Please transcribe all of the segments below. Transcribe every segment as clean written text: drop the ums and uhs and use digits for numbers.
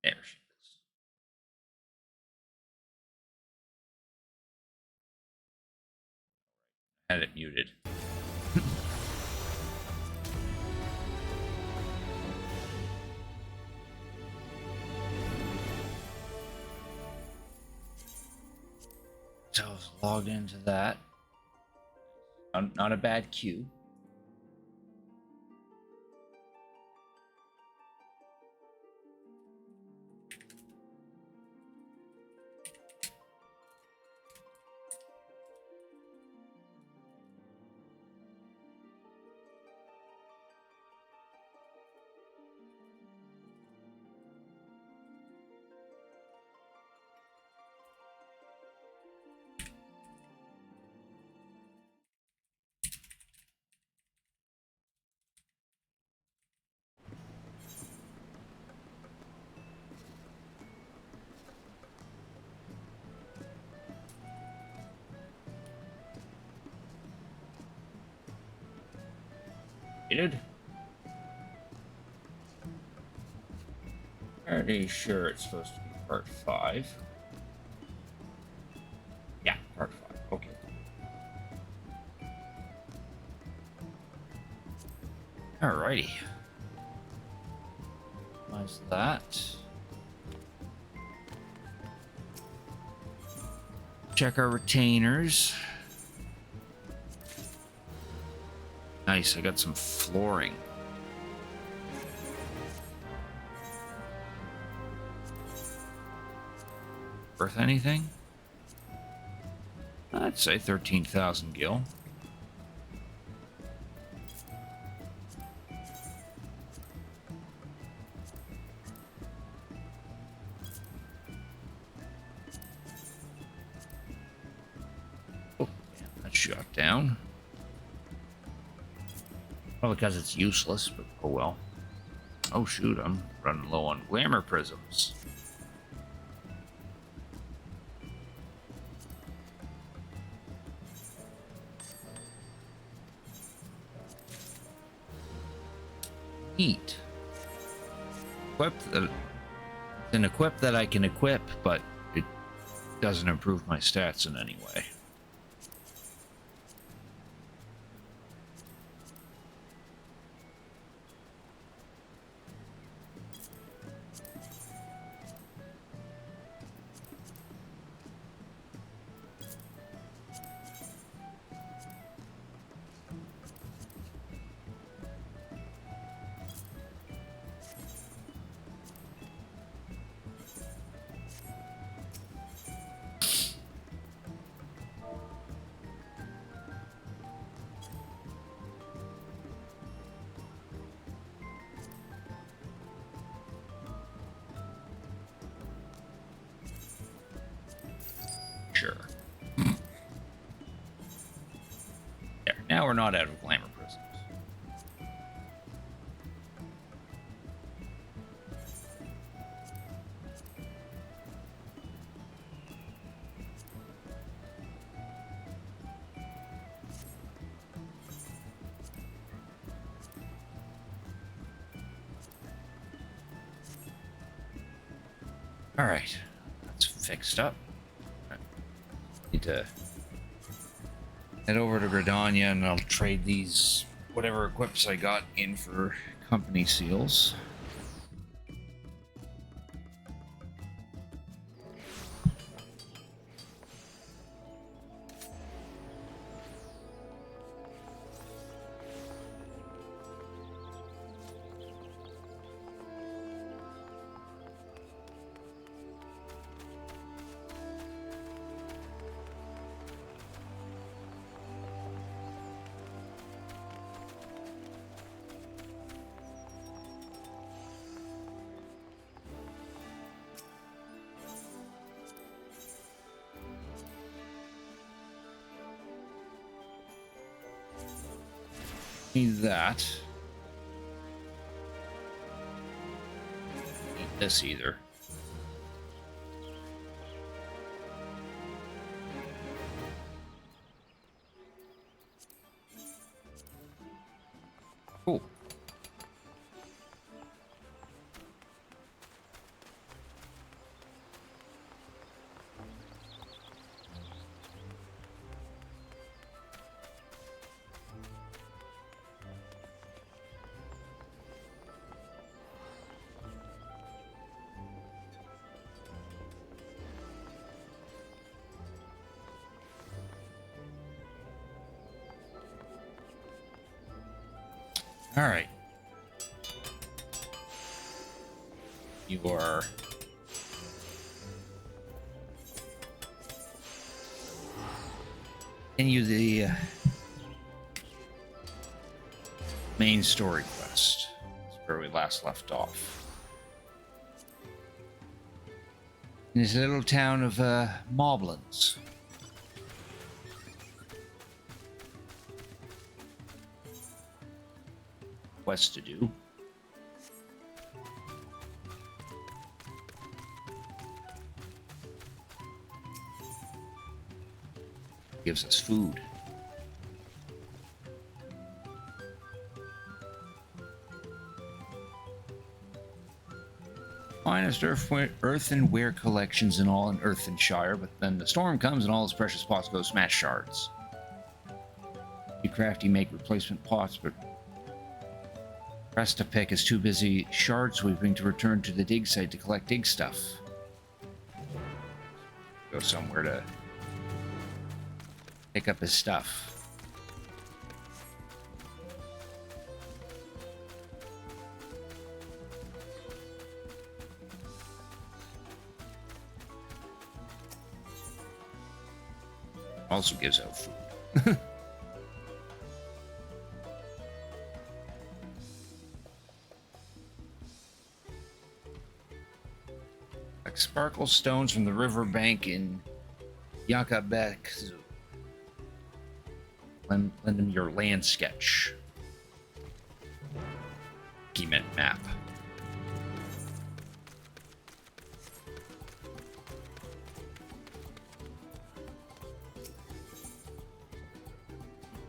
There she is. I had it muted. So I was logged into that. Not a bad queue. Pretty sure it's supposed to be part 5. Yeah, part 5. Okay. Alrighty. Nice that. Check our retainers. Nice, I got some flooring. Worth anything? I'd say 13,000 gil. Oh, that shot down. Probably because it's useless, but oh well. Oh shoot, I'm running low on glamour prisms. Neat. It's an equip that I can equip, but it doesn't improve my stats in any way. Sure. There, now we're not out of glamour prisms. All right, that's fixed up. Need to head over to Gridania and I'll trade these whatever equips I got in for company seals. Need that. Need this either. Cool. All right. You are continue the main story quest. That's where we last left off. In this little town of Moblins. Quest to do. Gives us food. Finest earthenware collections in all in Earthenshire, but then the storm comes and all its precious pots go smash shards. You crafty make replacement pots, but Prestapek is too busy shard sweeping to return to the dig site to collect dig stuff. Go somewhere to pick up his stuff. Also gives out food. Like sparkle stones from the riverbank in Yakabek. Lend him your land sketch. He meant map.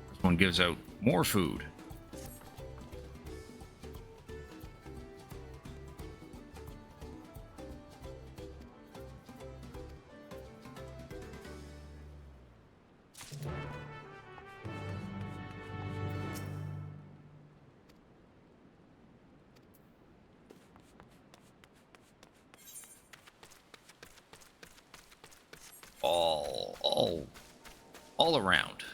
This one gives out more food. All around.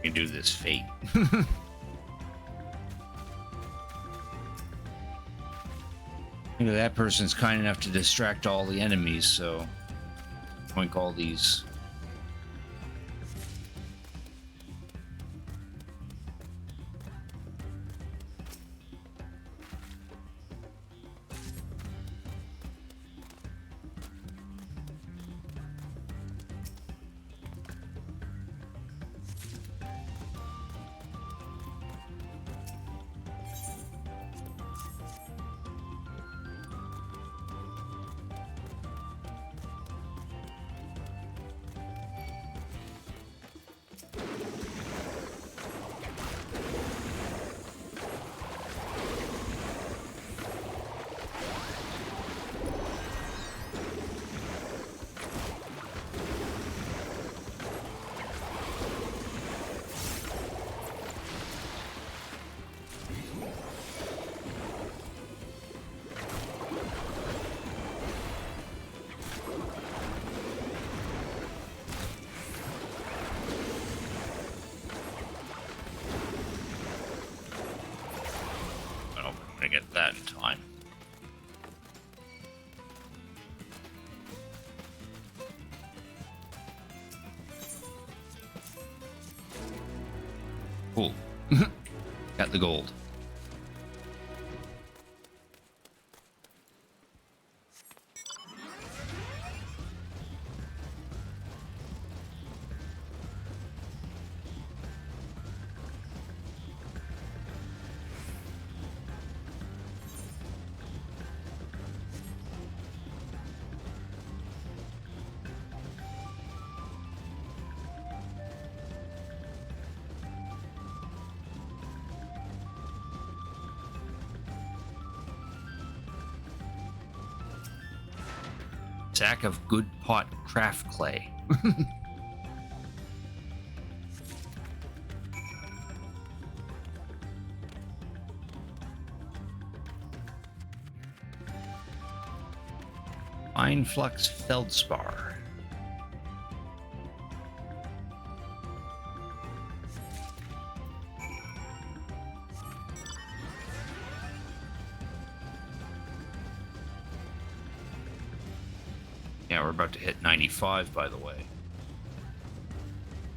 You do this fate. That person's kind enough to distract all the enemies, so point all these. Get that in time. Cool. Got the gold. Sack of good pot craft clay. Fine flux feldspar. Yeah, we're about to hit 95, by the way.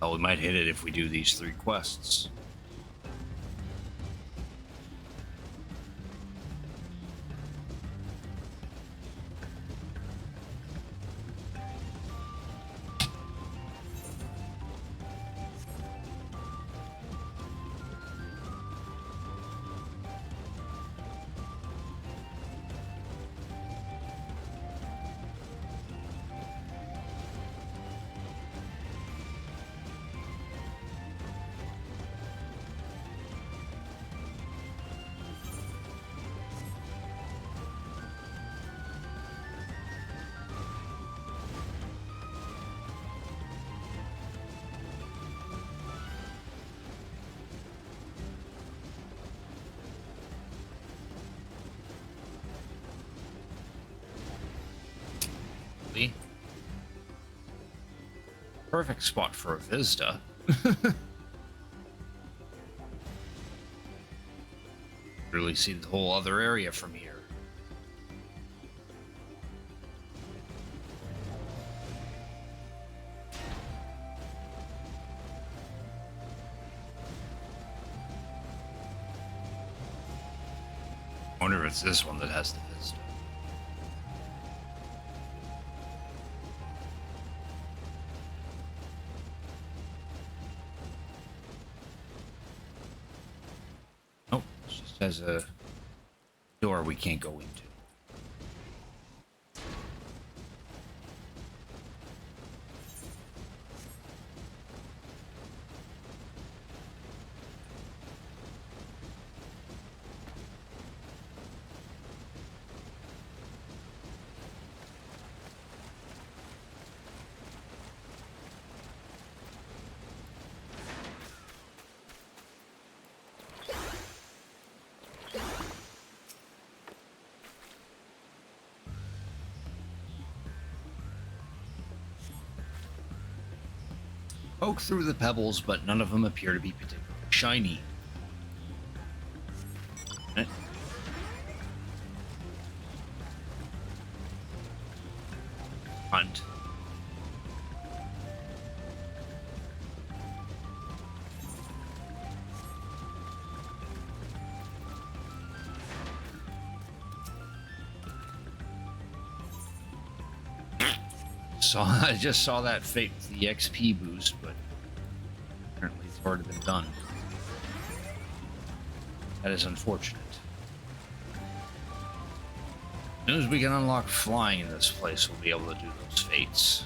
Oh, we might hit it if we do these 3 quests. Perfect spot for a Vista. Really see the whole other area from here. I wonder if it's this one that has the Vista. Nope, it just has a door we can't go into. Poke through the pebbles, but none of them appear to be particularly shiny. Hunt. I just saw that fate with the XP boost, but apparently it's already been done. That is unfortunate. As soon as we can unlock flying in this place, we'll be able to do those fates.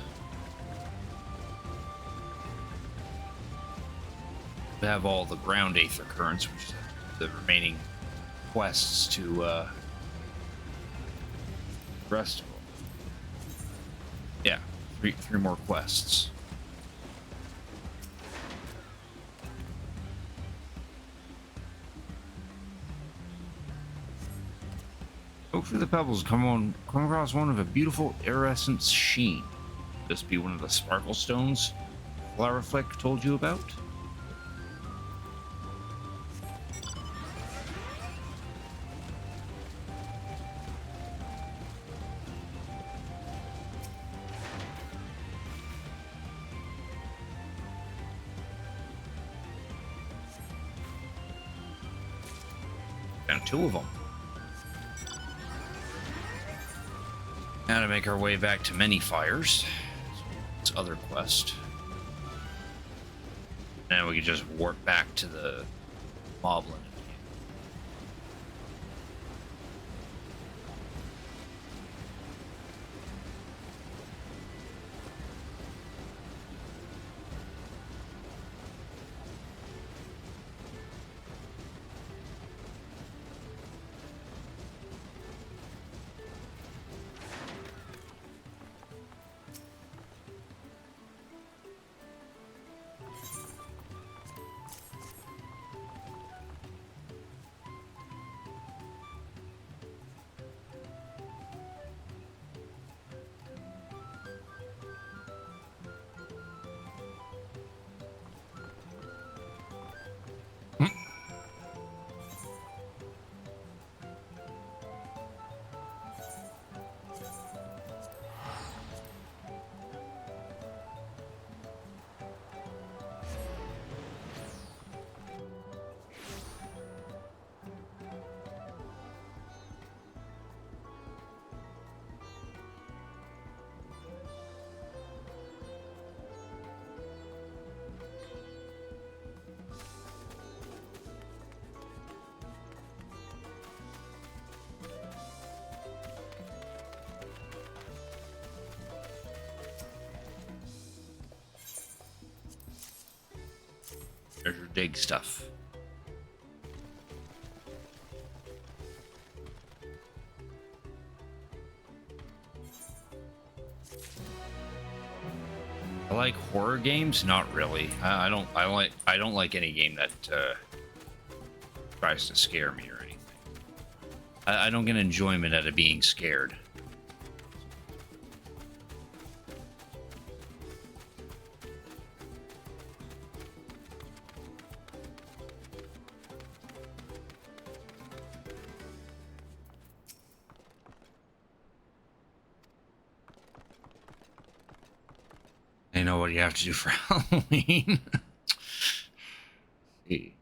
We have all the ground aether currents, which is the remaining quests to the rest of them. Yeah. Three more quests. Go through the pebbles. Come across one of a beautiful iridescent sheen. This be one of the sparkle stones Flower Flick told you about? Found 2 of them. Now to make our way back to Many Fires. This other quest. Now we can just warp back to the Moblin. There's your dig stuff. I like horror games. Not really. I don't like any game that tries to scare me or anything. I don't get enjoyment out of being scared. I know what you have to do for Halloween. See.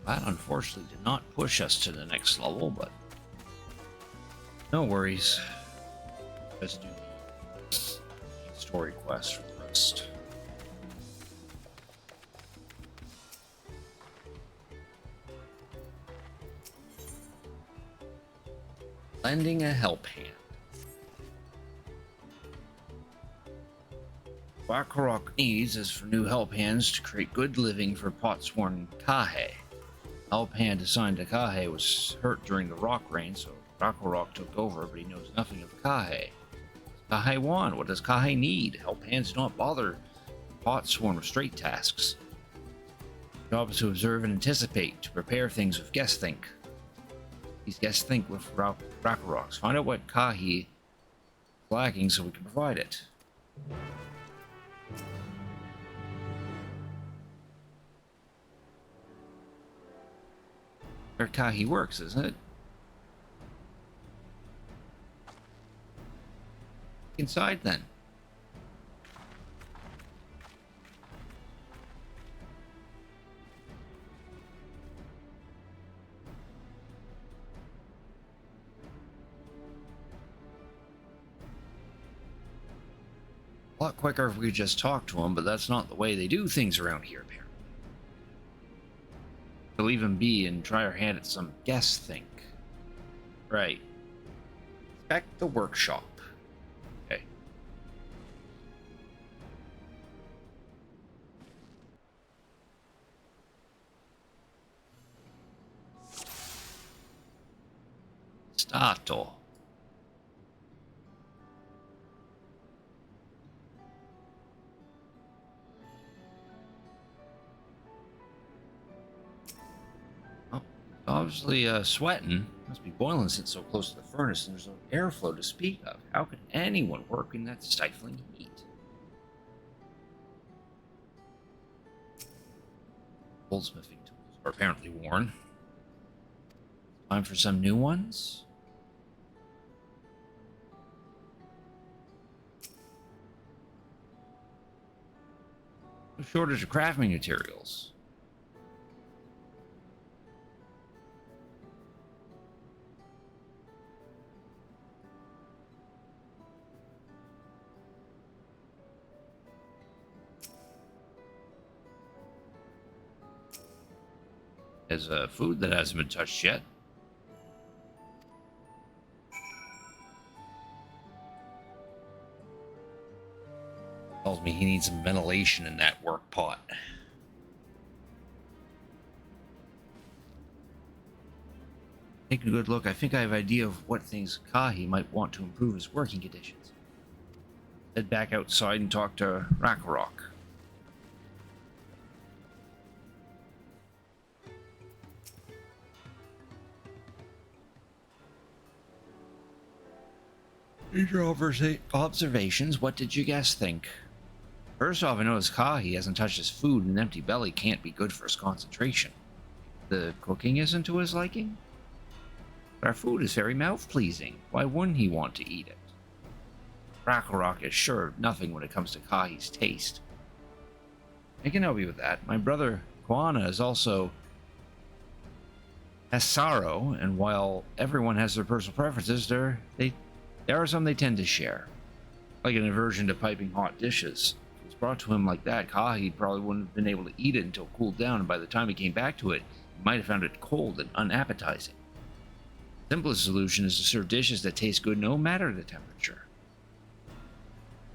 That unfortunately did not push us to the next level, but no worries. Let's do the story quest for the rest. Lending a help hand. Wakarok needs is for new help hands to create good living for Potsworn Kahe. Help hand assigned to Kahe was hurt during the rock rain, so Wakarok took over, but he knows nothing of Kahe. Kahe want? What does Kahe need? Help hands do not bother Potsworn with straight tasks. Job is to observe and anticipate, to prepare things with guess think. These guess think with Wakaroks. Find out what Kahe is lacking so we can provide it. Where Kahe works, isn't it? Inside then. A lot quicker if we could just talk to him, but that's not the way they do things around here, apparently. We'll leave him be and try our hand at some guess think. Right. Inspect the workshop. Okay. Stato. Obviously sweating. Must be boiling since so close to the furnace and there's no airflow to speak of. How can anyone work in that stifling heat? Goldsmithing tools are apparently worn. Time for some new ones? No shortage of crafting materials. As food that hasn't been touched yet. tells me he needs some ventilation in that work pot. Take a good look. I think I have an idea of what things Kahi might want to improve his working conditions. Head back outside and talk to Rakarok. In your observations, what did you guys think? First off, I noticed Kahi hasn't touched his food, and an empty belly can't be good for his concentration. The cooking isn't to his liking? But our food is very mouth-pleasing. Why wouldn't he want to eat it? Rakarok is sure of nothing when it comes to Kahi's taste. I can help you with that. My brother Kwana is also has sorrow, and while everyone has their personal preferences, there are some they tend to share. Like an aversion to piping hot dishes. If it was brought to him like that, Kahi probably wouldn't have been able to eat it until it cooled down, and by the time he came back to it, he might have found it cold and unappetizing. The simplest solution is to serve dishes that taste good no matter the temperature.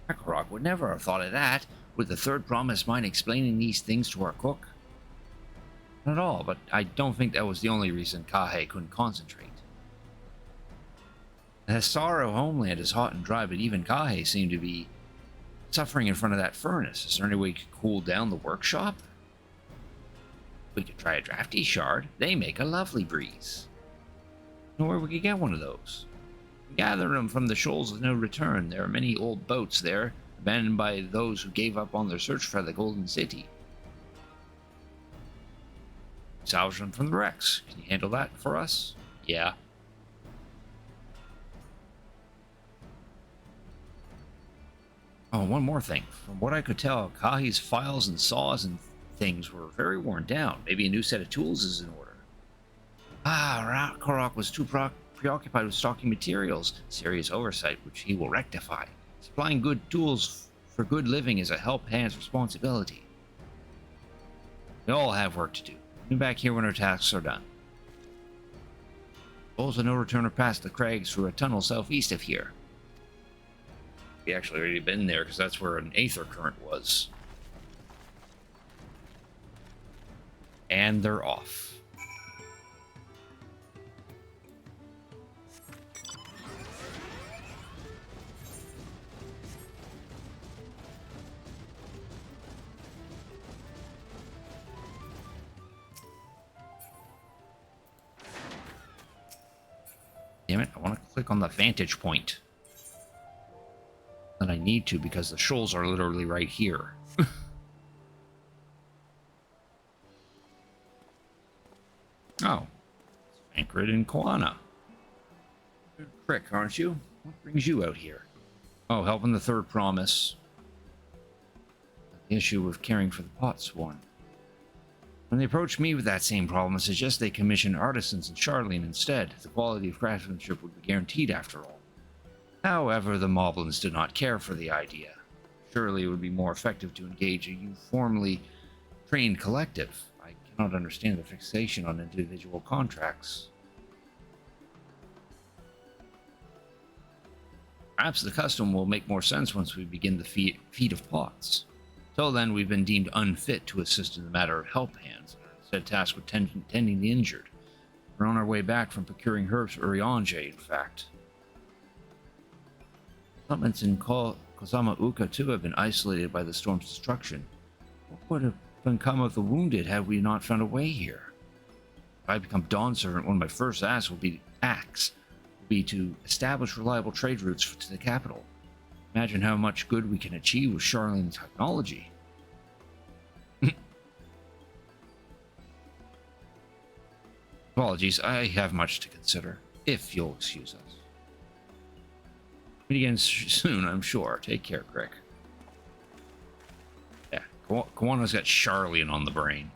Rakarok would never have thought of that. Would the third promise mind explaining these things to our cook? Not at all, but I don't think that was the only reason Kahi couldn't concentrate. The Hesaro homeland is hot and dry, but even Kahi seemed to be suffering in front of that furnace. Is there any way we could cool down the workshop? We could try a drafty shard. They make a lovely breeze. You know where we could get one of those? Gather them from the shoals of no return. There are many old boats there, abandoned by those who gave up on their search for the Golden City. Salvage them from the wrecks. Can you handle that for us? Yeah. Oh, one more thing. From what I could tell, Kahi's files and saws and things were very worn down. Maybe a new set of tools is in order. Rakarok was too preoccupied with stocking materials. Serious oversight, which he will rectify. Supplying good tools for good living is a help hand's responsibility. We all have work to do. We'll be back here when our tasks are done. Also, no return past the crags through a tunnel southeast of here. We actually already been there because that's where an aether current was. And they're off. Damn it, I want to click on the vantage point. And I need to because the shoals are literally right here. Oh. It's anchored in Koana. Crick, aren't you? What brings you out here? Oh, helping the third promise. The issue with caring for the pots one. When they approached me with that same problem, I suggest they commission artisans in Charlene instead. The quality of craftsmanship would be guaranteed after all. However, the Moblins did not care for the idea. Surely it would be more effective to engage a uniformly trained collective. I cannot understand the fixation on individual contracts. Perhaps the custom will make more sense once we begin the feat of pots. Till then, we've been deemed unfit to assist in the matter of help hands, and are instead tasked with tending the injured. We're on our way back from procuring herbs for Urianger, in fact. Settlements in Kozama Uka, too, have been isolated by the storm's destruction. What would have become of the wounded had we not found a way here? If I become Dawn Servant, one of my first acts will be to establish reliable trade routes to the capital. Imagine how much good we can achieve with Charlene technology. Apologies, I have much to consider, if you'll excuse us. Meet again soon, I'm sure. Take care, Crick. Yeah, Kawano's got Charlene on the brain.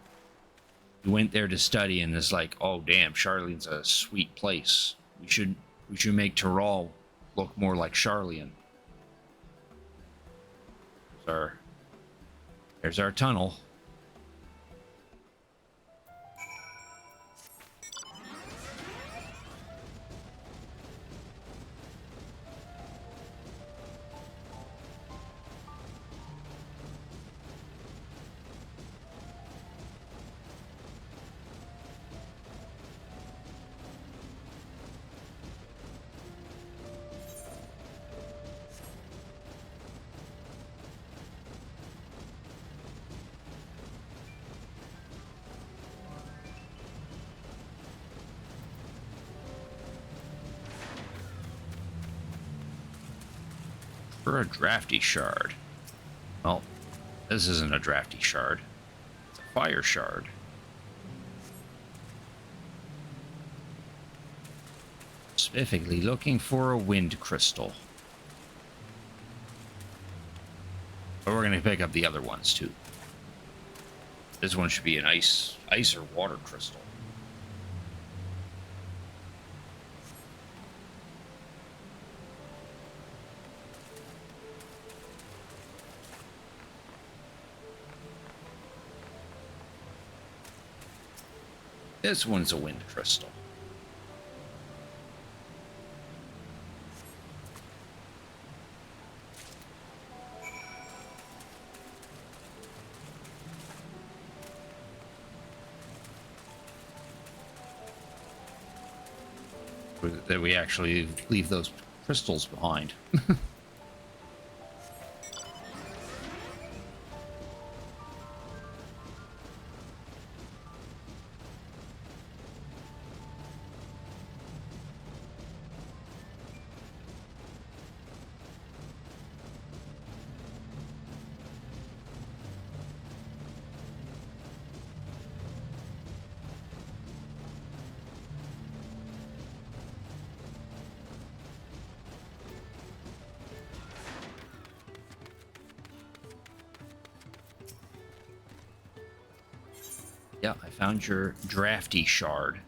He went there to study and is like, oh damn, Charlene's a sweet place. We should make Tyrol look more like Charlene. There's our tunnel. For a drafty shard. Well, this isn't a drafty shard. It's a fire shard. Specifically looking for a wind crystal. But we're going to pick up the other ones too. This one should be an ice or water crystal. This one's a wind crystal. That we actually leave those crystals behind. Yeah, I found your drafty shard.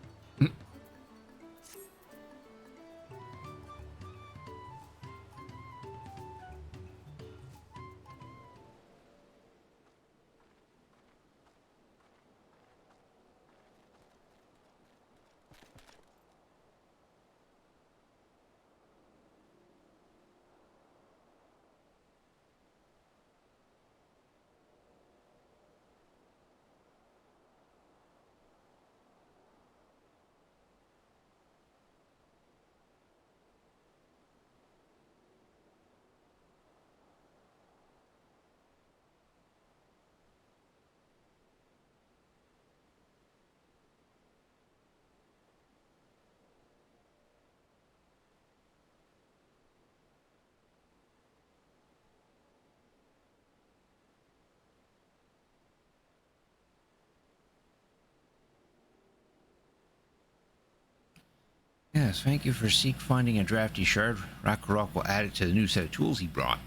Yes, thank you for finding a drafty shard. Rakarok will add it to the new set of tools he brought.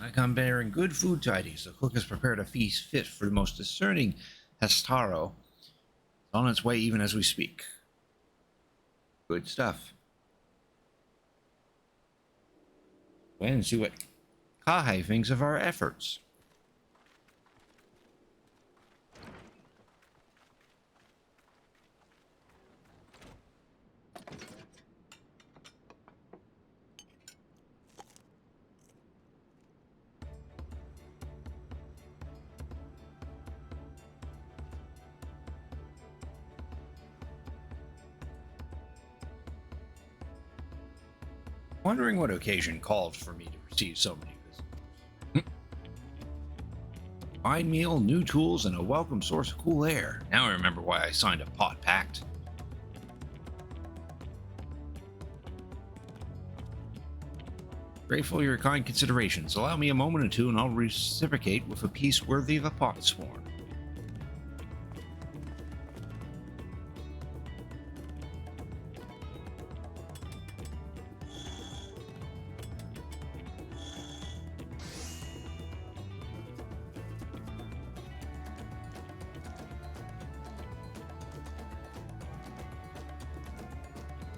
I come bearing good food tidings. The cook has prepared a feast fit for the most discerning Hastaro. It's on its way even as we speak. Good stuff. Go ahead and see what Kahe thinks of our efforts. Wondering what occasion called for me to receive so many visitors. Fine meal, new tools, and a welcome source of cool air. Now I remember why I signed a pot pact. Grateful for your kind considerations. Allow me a moment or two and I'll reciprocate with a piece worthy of a pot sworn.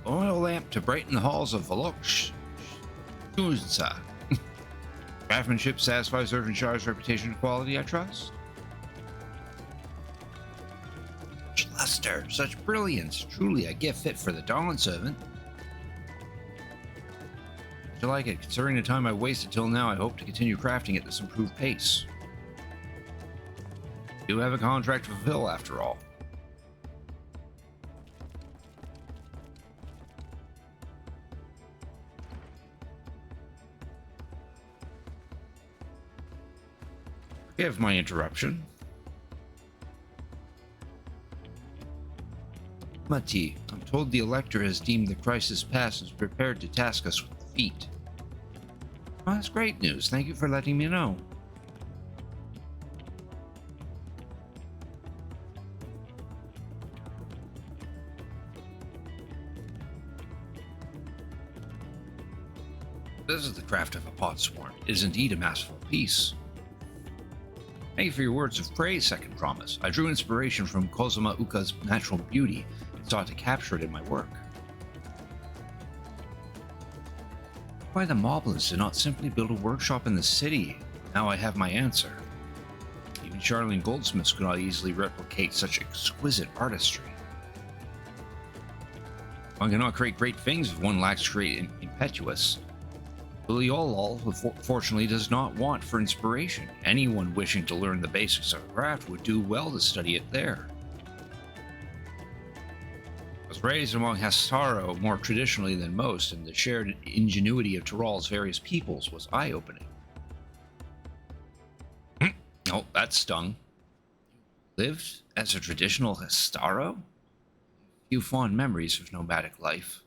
Oil lamp to brighten the halls of Valok Shuzza. Craftsmanship satisfies Irvinshire's reputation and quality, I trust. Such luster, such brilliance, truly a gift fit for the Dawn servant. I like it. Considering the time I wasted till now, I hope to continue crafting at this improved pace. You have a contract to fulfill, after all. Forgive my interruption. Mati, I'm told the Elector has deemed the crisis past and is prepared to task us with the feet. Well, that's great news. Thank you for letting me know. This is the craft of a potsworn. It is indeed a masterful piece. Thank you for your words of praise, Second Promise. I drew inspiration from Kozuma Uka's natural beauty and sought to capture it in my work. Why the Moblins did not simply build a workshop in the city? Now I have my answer. Even Charlene goldsmiths could not easily replicate such exquisite artistry. One cannot create great things if one lacks great impetuous. Liliolol, fortunately, does not want for inspiration. Anyone wishing to learn the basics of a craft would do well to study it there. I was raised among Hastaro more traditionally than most, and the shared ingenuity of Tyrol's various peoples was eye-opening. Oh, that stung. Lived as a traditional Hastaro? Few fond memories of nomadic life.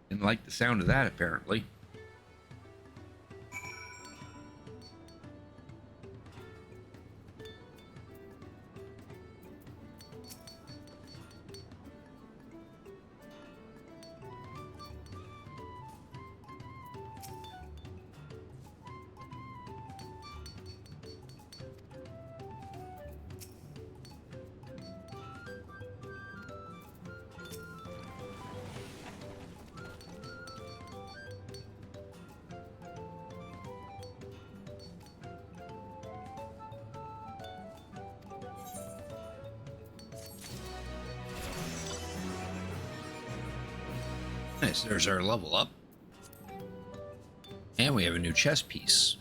Didn't like the sound of that, apparently. Nice, there's our level up. And we have a new chess piece.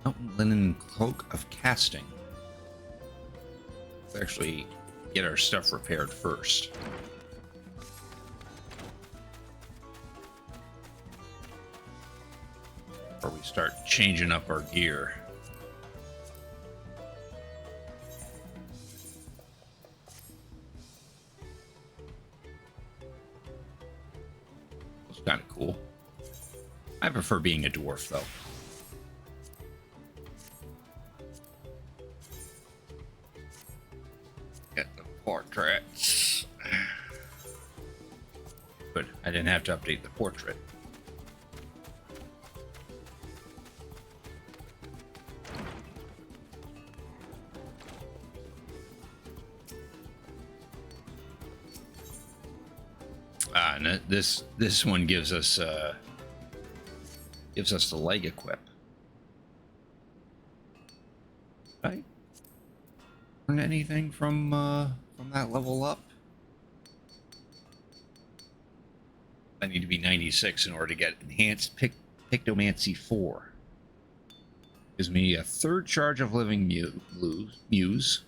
Mountain linen cloak of casting. Let's actually get our stuff repaired first. Before we start changing up our gear. Kind of cool. I prefer being a dwarf, though. Get the portraits. Good. I didn't have to update the portrait. And this one gives us the leg equip. Right? Learn anything from that level up? I need to be 96 in order to get enhanced Pictomancy 4. Gives me a third charge of living muse.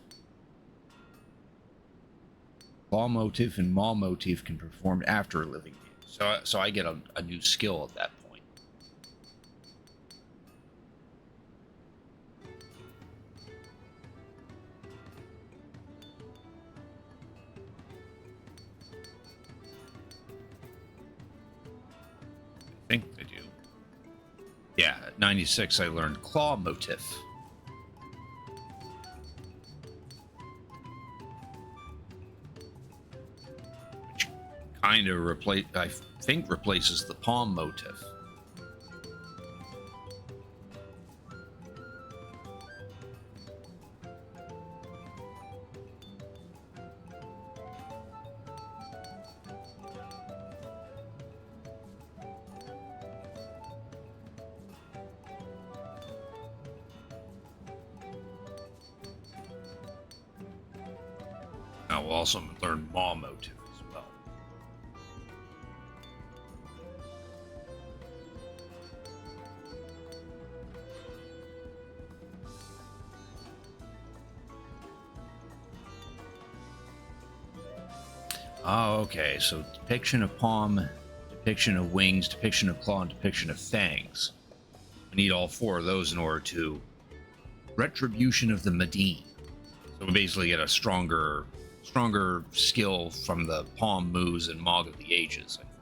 Claw motif and maw motif can be performed after a living muse. So I get a new skill at that point. I think I do. Yeah, at 96 I learned claw motif. Kind of replaces the palm motif. I will also learn maw motif as well. Oh, okay, so depiction of palm, depiction of wings, depiction of claw, and depiction of fangs. I need all four of those in order to Retribution of the Medine. So we basically get a stronger skill from the Palm Moves and Mog of the Ages, I think.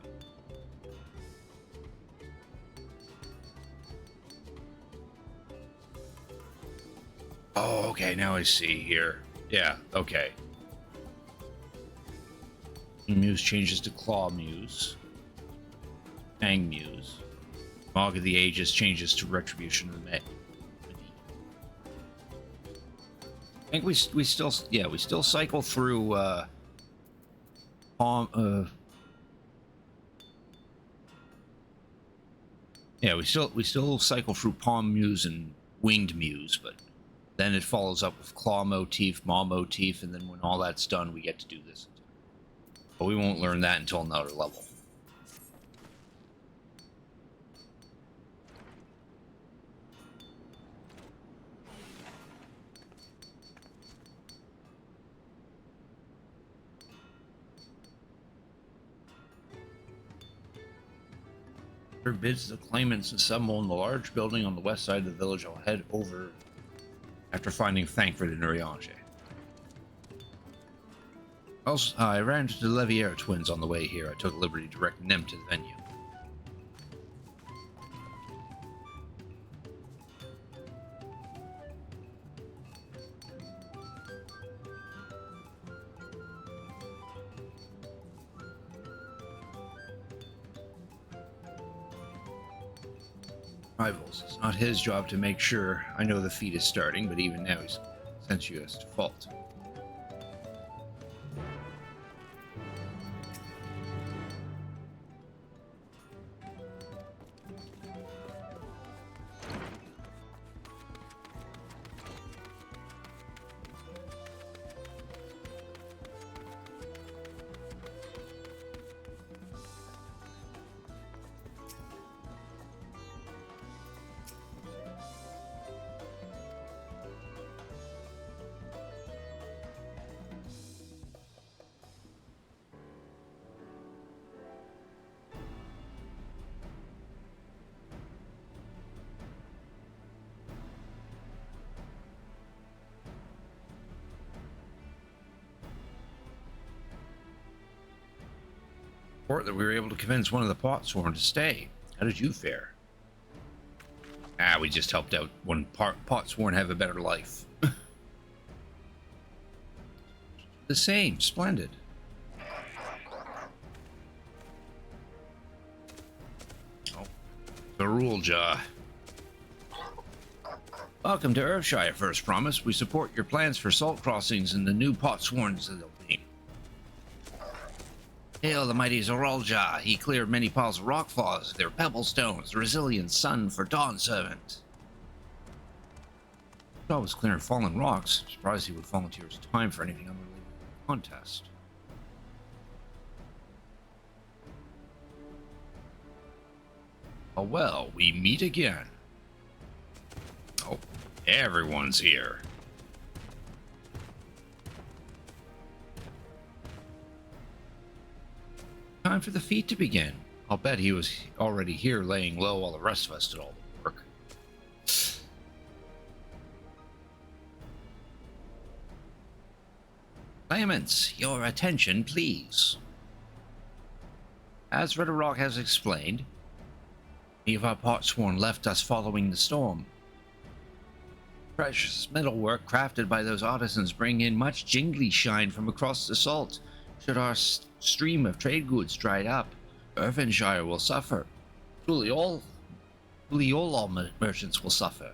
Oh, okay, now I see here. Yeah, okay. Muse changes to Claw Muse. Fang Muse. Mog of the Ages changes to Retribution of the Medine. I think we still cycle through Palm we still cycle through Palm Muse and Winged Muse, but then it follows up with Claw Motif, Maw Motif, and then when all that's done, we get to do this. But we won't learn that until another level. Bids the claimants assemble in the large building on the west side of the village. I'll head over after finding Thankford and Uriange. Also, I ran into the Levier twins on the way here. I took liberty directing them to the venue. Rivals. It's not his job to make sure I know the feat is starting, but even now he's sent you as default. Report that we were able to convince one of the Potsworn to stay. How did you fare? We just helped out one Potsworn have a better life. The same. Splendid. Oh, the rule jaw. Welcome to Earthshire, First Promise. We support your plans for salt crossings and the new Potsworns that they'll be. Hail the mighty Zoralja. He cleared many piles of rock falls, their pebble stones, the resilient sun for Dawn Servant. I was clearing fallen rocks. Surprised he would volunteer his time for anything unrelated to the contest. Oh well, we meet again. Oh, everyone's here. Time for the feat to begin. I'll bet he was already here laying low while the rest of us did all the work. Claimants, your attention, please. As Ridderrock has explained, many of our Potsworn left us following the storm. Precious metalwork crafted by those artisans bring in much jingly shine from across the salt. Should our stream of trade goods dried up, Irvinshire will suffer. Truly all merchants will suffer.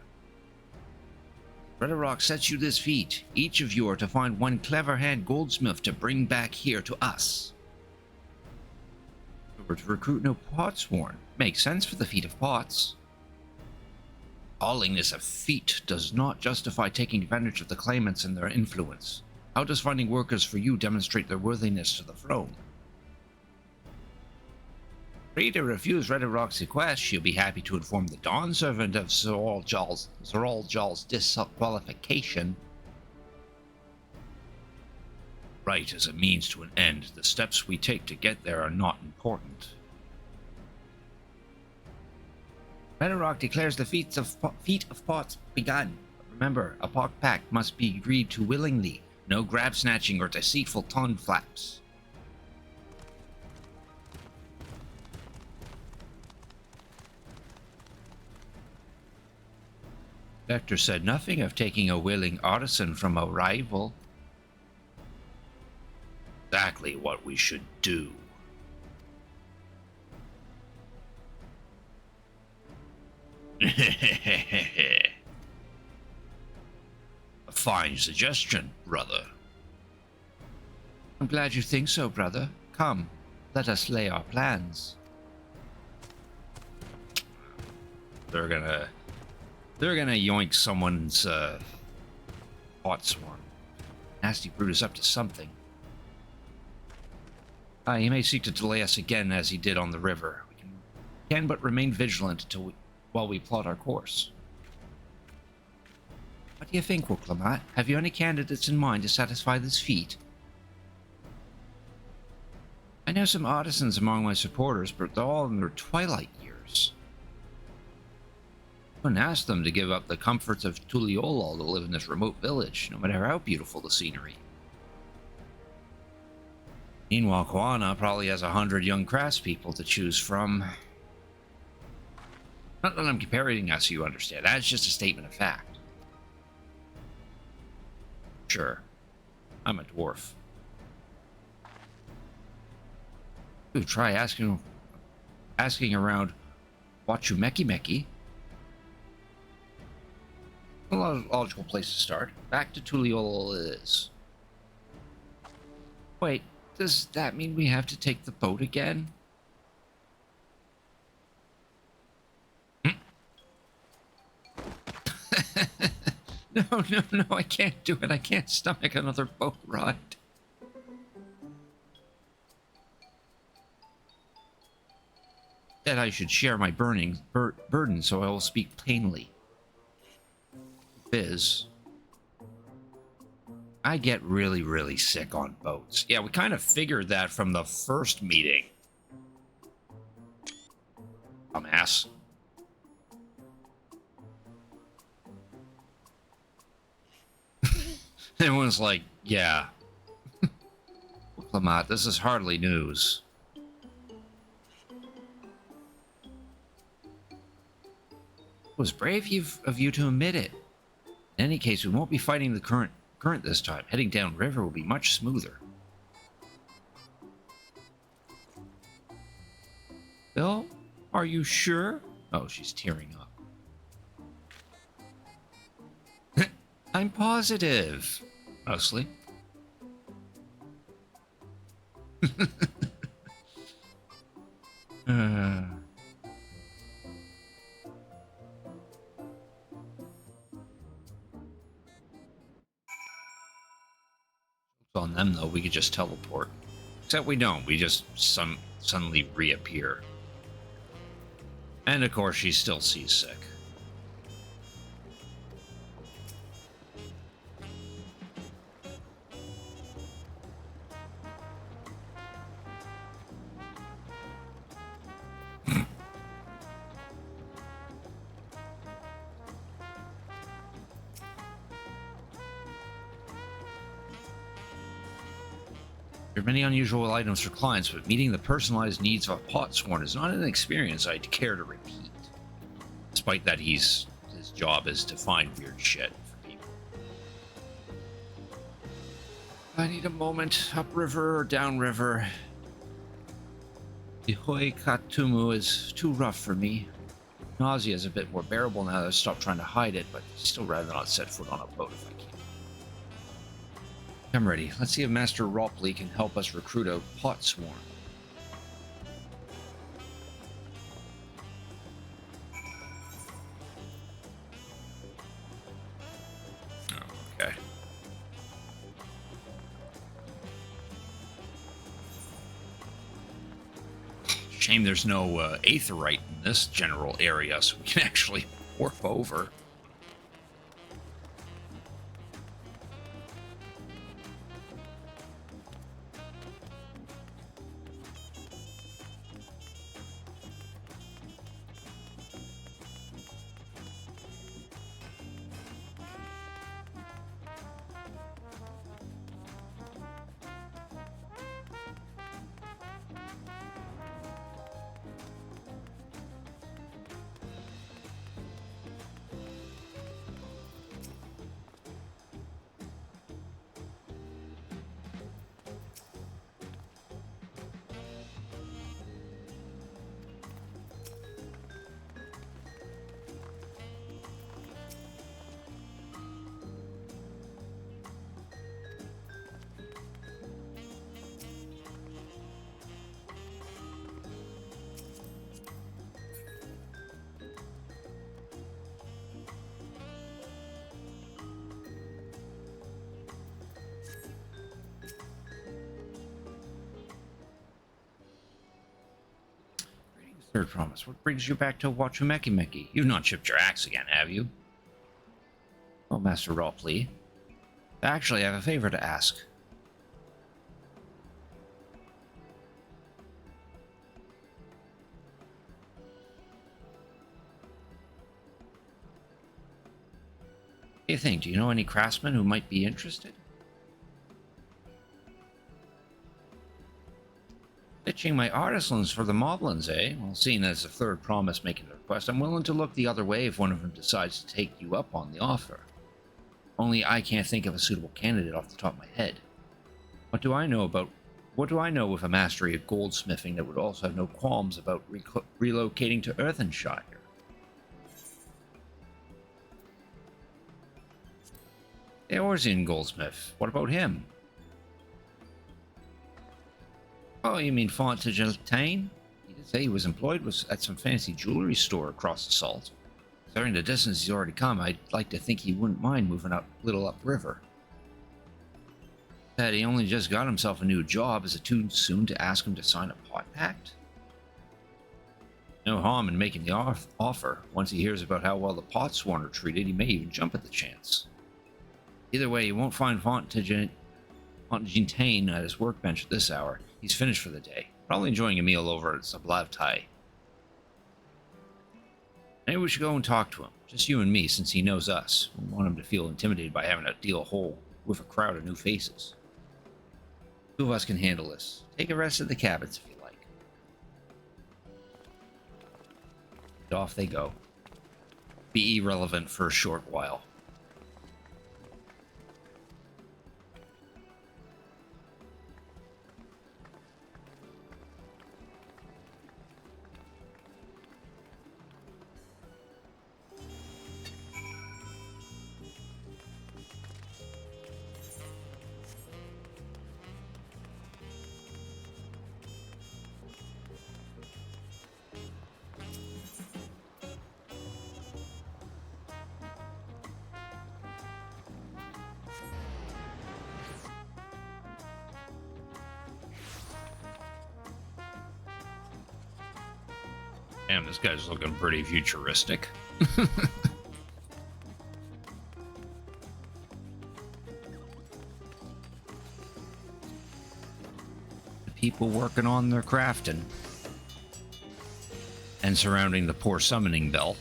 Ridderrock sets you this feat. Each of you are to find one clever-hand goldsmith to bring back here to us. We're to recruit no Potsworn. Makes sense for the feat of pots. Calling this a feat does not justify taking advantage of the claimants and their influence. How does finding workers for you demonstrate their worthiness to the throne? Free to refuse Ridderrock's request, she'll be happy to inform the Dawn Servant of Zoraljal's disqualification. Right as a means to an end, the steps we take to get there are not important. Ridderrock declares the feat of pots begun. Remember, a pact must be agreed to willingly. No grab snatching or deceitful tongue flaps. Vector said nothing of taking a willing artisan from a rival. Exactly what we should do. A fine suggestion, brother. I'm glad you think so, brother. Come, let us lay our plans. They're gonna yoink someone's hot swarm. Nasty brute is up to something. He may seek to delay us again as he did on the river. We can but remain vigilant while we plot our course. What do you think, Wooklamat? Have you any candidates in mind to satisfy this feat? I know some artisans among my supporters, but they're all in their twilight years. I wouldn't ask them to give up the comforts of Tuliolol to live in this remote village, no matter how beautiful the scenery. Meanwhile, Koana probably has 100 young craftspeople to choose from. Not that I'm comparing us, you understand. That's just a statement of fact. Sure. I'm a dwarf. Ooh, try asking around Wachumeki. A logical place to start. Back to Tuliol it is. Wait, does that mean we have to take the boat again? No, I can't do it. I can't stomach another boat ride. That I should share my burden, so I will speak plainly. Biz, I get really, really sick on boats. Yeah, we kind of figured that from the first meeting. Dumbass. Everyone's like, yeah. Lamont, this is hardly news. It was brave of you to admit it. In any case, we won't be fighting the current this time. Heading downriver will be much smoother. Bill, are you sure? Oh, she's tearing up. I'm positive. Mostly. On them though, we could just teleport. Except we don't. We just suddenly reappear. And of course, she's still seasick. There are many unusual items for clients, but meeting the personalized needs of a potsworn is not an experience I'd care to repeat. Despite that his job is to find weird shit for people. I need a moment, upriver or downriver. The Hoi Katumu is too rough for me. Nausea is a bit more bearable now that I've stopped trying to hide it, but still rather not set foot on a boat if I can. I'm ready. Let's see if Master Ropley can help us recruit a potsworn. Okay. Shame there's no aetheryte in this general area, so we can actually warp over. Third promise. What brings you back to Wachumeki? You've not chipped your axe again, have you? Oh, Master Rawpley. Actually, I have a favor to ask. What do you think? Do you know any craftsmen who might be interested? Pitching my artisans for the Moblins, eh? Well, seeing as the third promise making the request, I'm willing to look the other way if one of them decides to take you up on the offer. Only I can't think of a suitable candidate off the top of my head. What do I know with a mastery of goldsmithing that would also have no qualms about relocating to Earthenshire? The Orsian goldsmith. What about him? Oh, you mean Fontaine? He did say he was employed at some fancy jewelry store across the salt. Considering the distance he's already come, I'd like to think he wouldn't mind moving a little upriver. Said he only just got himself a new job. Is it too soon to ask him to sign a pot pact? No harm in making the offer. Once he hears about how well the Potsworn are treated, he may even jump at the chance. Either way, you won't find Fontaine at his workbench at this hour. He's finished for the day. Probably enjoying a meal over at Sablavtai. Maybe we should go and talk to him. Just you and me, since he knows us. We want him to feel intimidated by having to deal whole with a crowd of new faces. Two of us can handle this. Take a rest at the cabins if you like. And off they go. Be irrelevant for a short while. Damn, this guy's looking pretty futuristic. The people working on their crafting. And surrounding the poor summoning bell.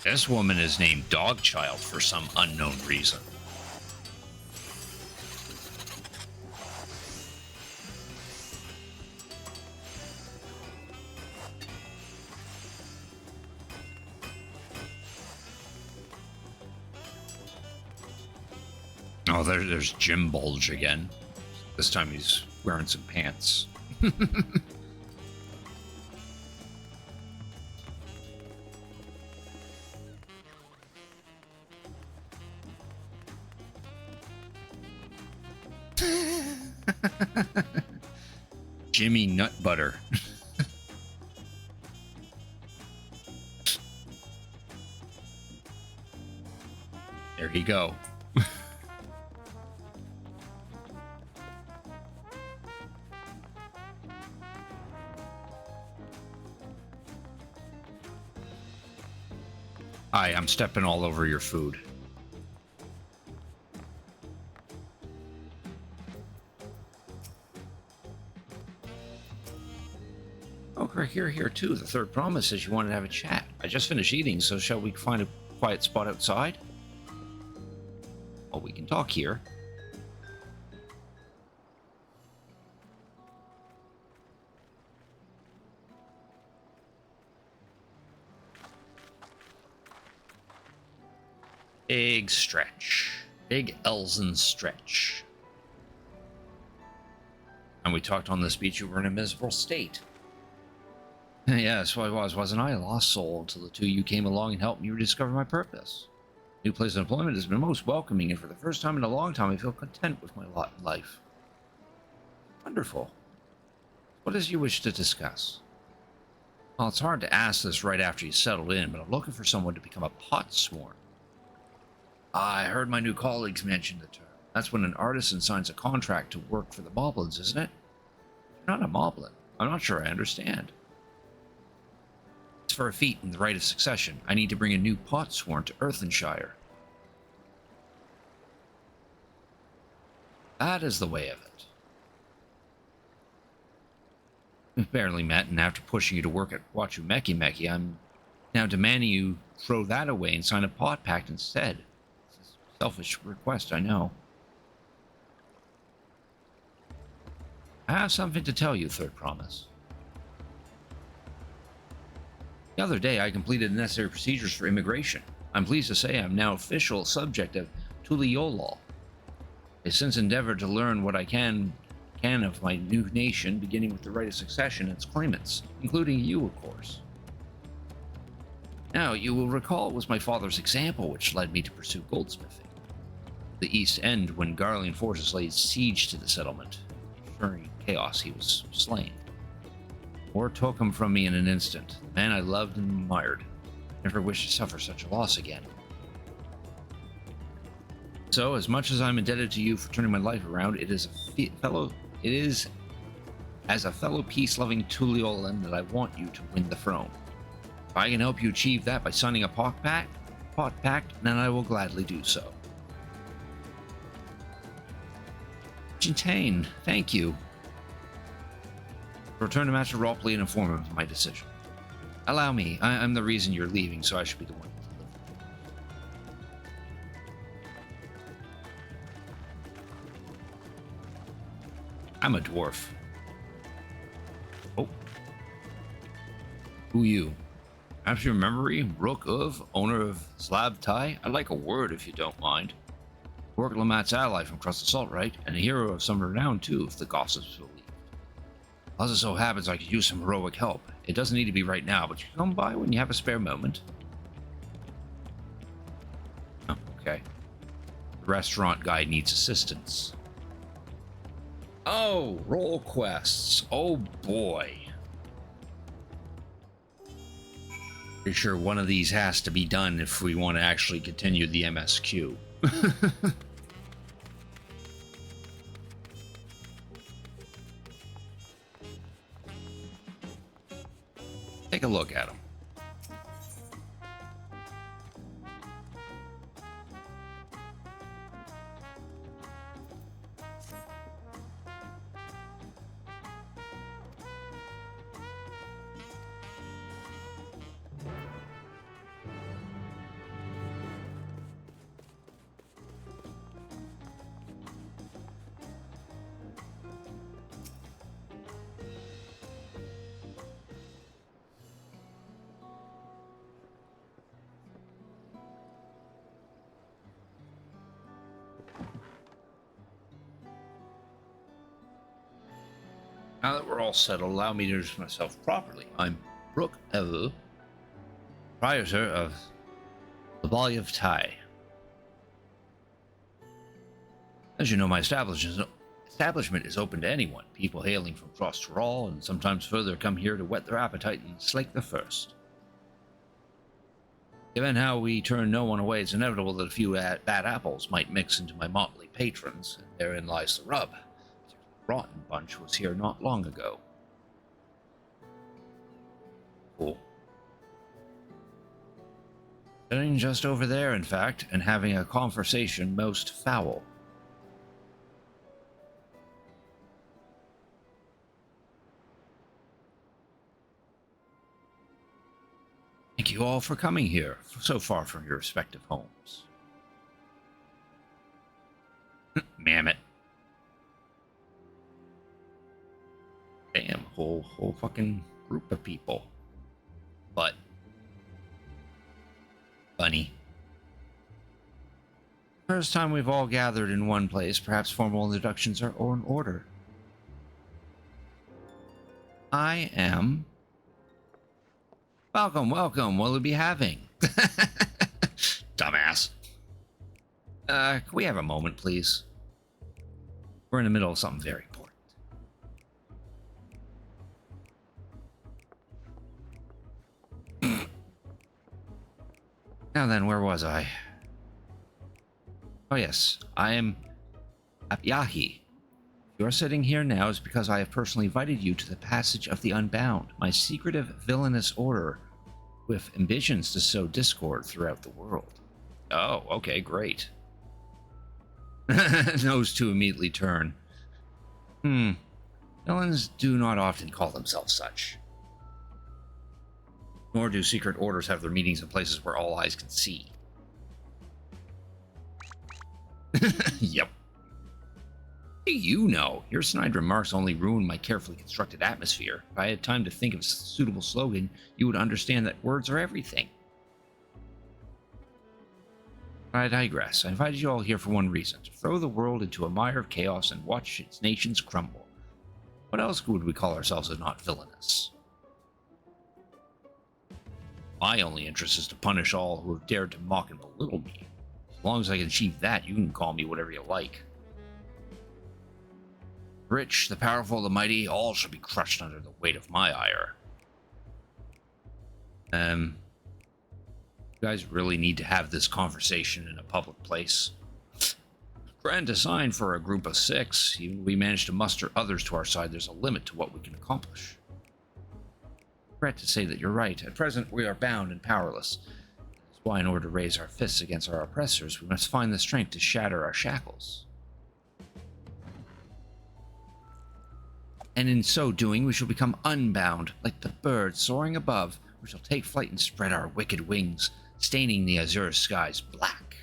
This woman is named Dogchild for some unknown reason. Oh, there's Jim Bulge again. This time he's wearing some pants. Jimmy Nut Butter. There you go. Hi, I'm stepping all over your food. Oh, here too. The third promise says you wanted to have a chat. I just finished eating, so shall we find a quiet spot outside? Oh, we can talk here. Big stretch. Big Elzen stretch. And we talked on this beach, you were in a miserable state. Yes, well, I wasn't I? A lost soul until the two of you came along and helped me rediscover my purpose. New place of employment has been most welcoming, and for the first time in a long time, I feel content with my lot in life. Wonderful. What is it you wish to discuss? Well, it's hard to ask this right after you settled in, but I'm looking for someone to become a Potsworn. I heard my new colleagues mention the term. That's when an artisan signs a contract to work for the Moblins, isn't it? You're not a Moblin. I'm not sure I understand. It's for a feat in the right of succession. I need to bring a new pot sworn to Earthenshire. That is the way of it. We've barely met, and after pushing you to work at Wachumeki, I'm now demanding you throw that away and sign a pot pact instead. It's a selfish request, I know. I have something to tell you, Third Promise. The other day, I completed the necessary procedures for immigration. I'm pleased to say I'm now official subject of Tuliolol. I since endeavored to learn what I can of my new nation, beginning with the right of succession and its claimants, including you, of course. Now, you will recall it was my father's example which led me to pursue goldsmithing. The East End, when Garlean forces laid siege to the settlement, ensuring chaos, he was slain. War took him from me in an instant, the man I loved and admired. Never wished to suffer such a loss again. So, as much as I'm indebted to you for turning my life around, it is as a fellow peace-loving Tuliolan that I want you to win the throne. If I can help you achieve that by signing a pot pact, then I will gladly do so. Jintain, thank you. Return to Master Ropley and inform him of my decision. Allow me. I'm the reason you're leaving, so I should be the one to deliver. I'm a dwarf. Oh. Who you? Perhaps your memory, Rook of, owner of Slab Tai? I'd like a word if you don't mind. Rourke Lamat's ally from across the salt, right? And a hero of some renown too, if the gossips believe. As it so happens, I could use some heroic help. It doesn't need to be right now, but you can come by when you have a spare moment. Oh, okay. The restaurant guy needs assistance. Oh, roll quests. Oh boy. Pretty sure one of these has to be done if we want to actually continue the MSQ. Take a look at them. Now that we're all settled, allow me to introduce myself properly. I'm Rook Evu, proprietor of the Valley of Tai. As you know, my establishment is open to anyone. People hailing from across Tyrol and sometimes further come here to whet their appetite and slake their thirst. Given how we turn no one away, it's inevitable that a few bad apples might mix into my motley patrons, and therein lies the rub. Rotten bunch was here not long ago. Cool. Sitting just over there, in fact, and having a conversation most foul. Thank you all for coming here, so far from your respective homes. Mammoth. Damn, whole fucking group of people. But funny. First time we've all gathered in one place, perhaps formal introductions are in order. I am... Welcome, what will we be having? Dumbass. Can we have a moment, please? We're in the middle of something very important. Now then, where was I? Oh yes, I am Apyahi. If you are sitting here now is because I have personally invited you to the Passage of the Unbound, my secretive villainous order with ambitions to sow discord throughout the world. Oh, okay, great. Those two immediately turn. Villains do not often call themselves such. Nor do secret orders have their meetings in places where all eyes can see. Yep. What do you know? Your snide remarks only ruin my carefully constructed atmosphere. If I had time to think of a suitable slogan, you would understand that words are everything. I digress. I invited you all here for one reason, to throw the world into a mire of chaos and watch its nations crumble. What else would we call ourselves if not villainous? My only interest is to punish all who have dared to mock and belittle me. As long as I can achieve that, you can call me whatever you like. The rich, the powerful, the mighty, all shall be crushed under the weight of my ire. You guys really need to have this conversation in a public place. Grand design for a group of 6. Even if we manage to muster others to our side, there's a limit to what we can accomplish. I regret to say that you're right. At present, we are bound and powerless. That's why, in order to raise our fists against our oppressors, we must find the strength to shatter our shackles. And in so doing, we shall become unbound, like the birds soaring above. We shall take flight and spread our wicked wings, staining the azure skies black.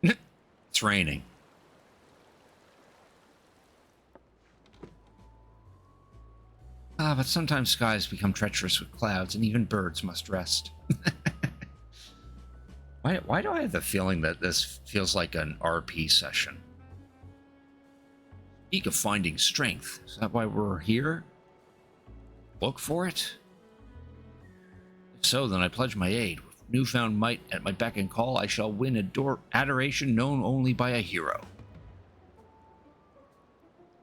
It's raining. But sometimes skies become treacherous with clouds, and even birds must rest. Why do I have the feeling that this feels like an RP session? Speak of finding strength. Is that why we're here? Look for it? If so, then I pledge my aid. With newfound might at my beck and call, I shall win adoration known only by a hero.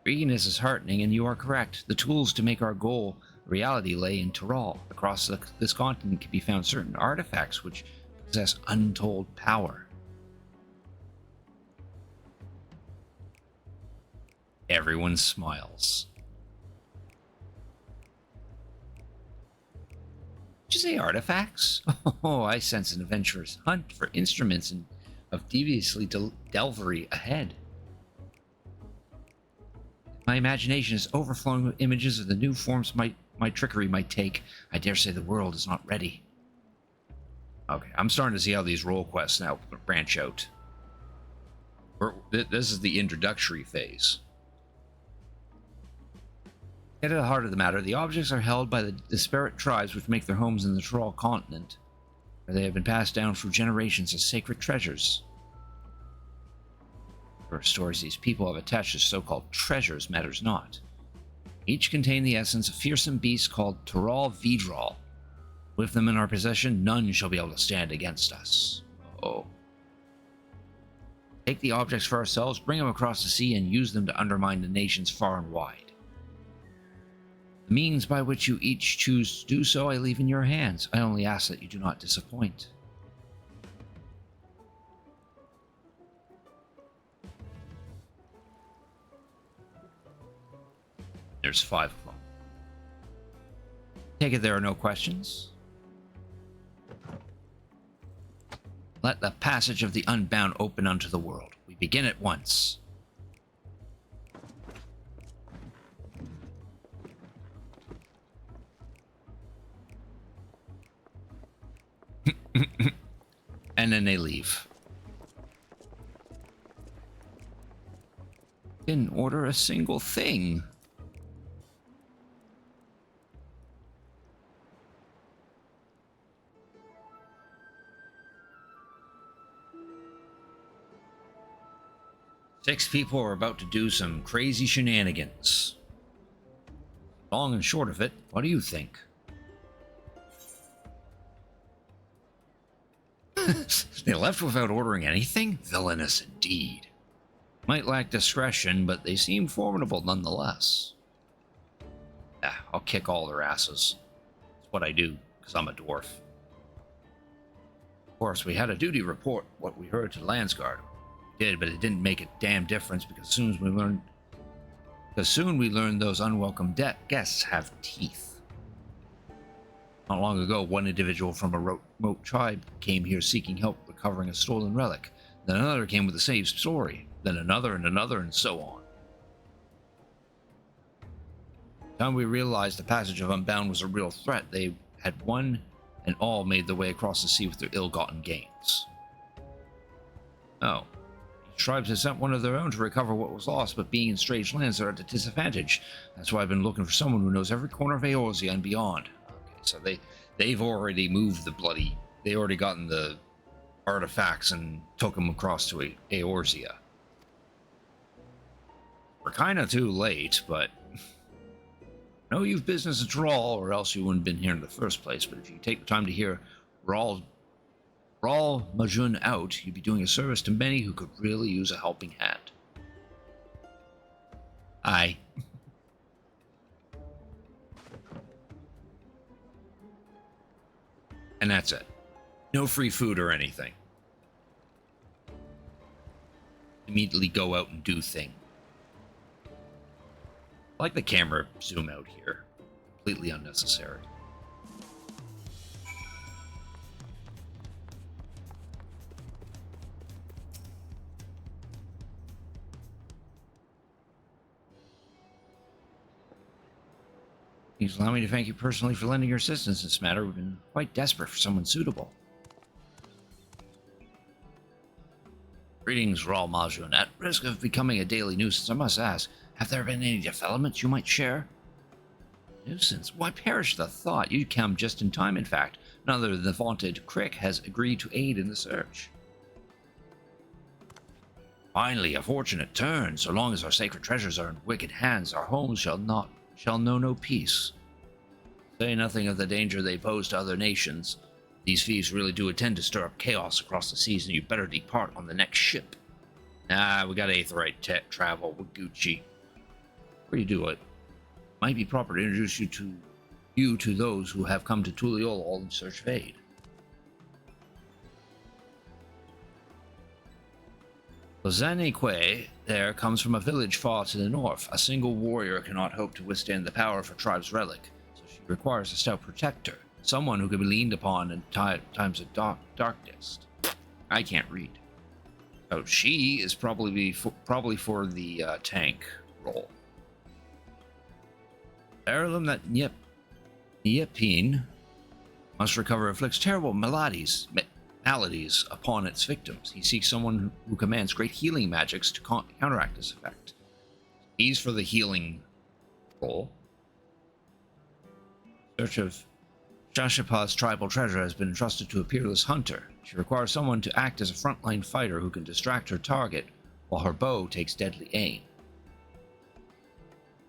Your eagerness is heartening, and you are correct. The tools to make our goal reality lay in Tyrol. Across this continent can be found certain artifacts which possess untold power. Everyone smiles. Did you say artifacts? Oh, I sense an adventurous hunt for instruments and of deviously delvery ahead. My imagination is overflowing with images of the new forms my trickery might take. I dare say the world is not ready. Okay, I'm starting to see how these role quests now branch out. This is the introductory phase. Get to the heart of the matter, the objects are held by the disparate tribes which make their homes in the Tyrol continent, where they have been passed down through generations as sacred treasures. The stories these people have attached as so-called treasures matters not. Each contain the essence of fearsome beasts called Tyrol Vidral. With them in our possession, none shall be able to stand against us. Oh. Take the objects for ourselves, bring them across the sea, and use them to undermine the nations far and wide. The means by which you each choose to do so I leave in your hands. I only ask that you do not disappoint. There's 5 of them. Take it there are no questions. Let the passage of the unbound open unto the world. We begin at once. And then they leave. Didn't order a single thing. Six people are about to do some crazy shenanigans. Long and short of it, what do you think? They left without ordering anything? Villainous indeed. Might lack discretion, but they seem formidable nonetheless. I'll kick all their asses. That's what I do, because I'm a dwarf. Of course, we had a duty report what we heard to the Landsguard. We did, but it didn't make a damn difference because soon we learned those unwelcome guests have teeth. Not long ago, one individual from a remote tribe came here seeking help recovering a stolen relic. Then another came with the same story. Then another, and so on. By the time we realized the passage of Unbound was a real threat, they had one and all made their way across the sea with their ill-gotten gains. Oh. Each tribe has sent one of their own to recover what was lost, but being in strange lands, they're at a disadvantage. That's why I've been looking for someone who knows every corner of Eorzea and beyond. Okay, so they've already moved they already gotten the artifacts and took them across to Eorzea. We're kind of too late, but I know you've business at Thrall, or else you wouldn't have been here in the first place, but if you take the time to hear Rawl Majun out, you'd be doing a service to many who could really use a helping hand. Aye. And that's it. No free food or anything. Immediately go out and do thing. I like the camera zoom out here. Completely unnecessary. Please allow me to thank you personally for lending your assistance in this matter. We've been quite desperate for someone suitable. Greetings, Rawl Majun. At risk of becoming a daily nuisance, I must ask, have there been any developments you might share? Nuisance? Why, perish the thought. You come just in time, in fact. None other than the vaunted Crick has agreed to aid in the search. Finally, a fortunate turn. So long as our sacred treasures are in wicked hands, our homes shall know no peace. Say nothing of the danger they pose to other nations. These thieves really do intend to stir up chaos across the seas, and you better depart on the next ship. Ah, we got Aetheryte travel with Gucci. Before you do it, might be proper to introduce you to those who have come to Tuliol all in search of aid. Lozanique there comes from a village far to the north. A single warrior cannot hope to withstand the power of her tribe's relic, so she requires a stout protector, someone who can be leaned upon in times of darkness. I can't read. So she is probably for the tank role. Heirloom that Nyepin must recover afflicts terrible maladies upon its victims. He seeks someone who commands great healing magics to counteract this effect. He's for the healing role. Search of Shashapa's tribal treasure has been entrusted to a peerless hunter. She requires someone to act as a frontline fighter who can distract her target while her bow takes deadly aim.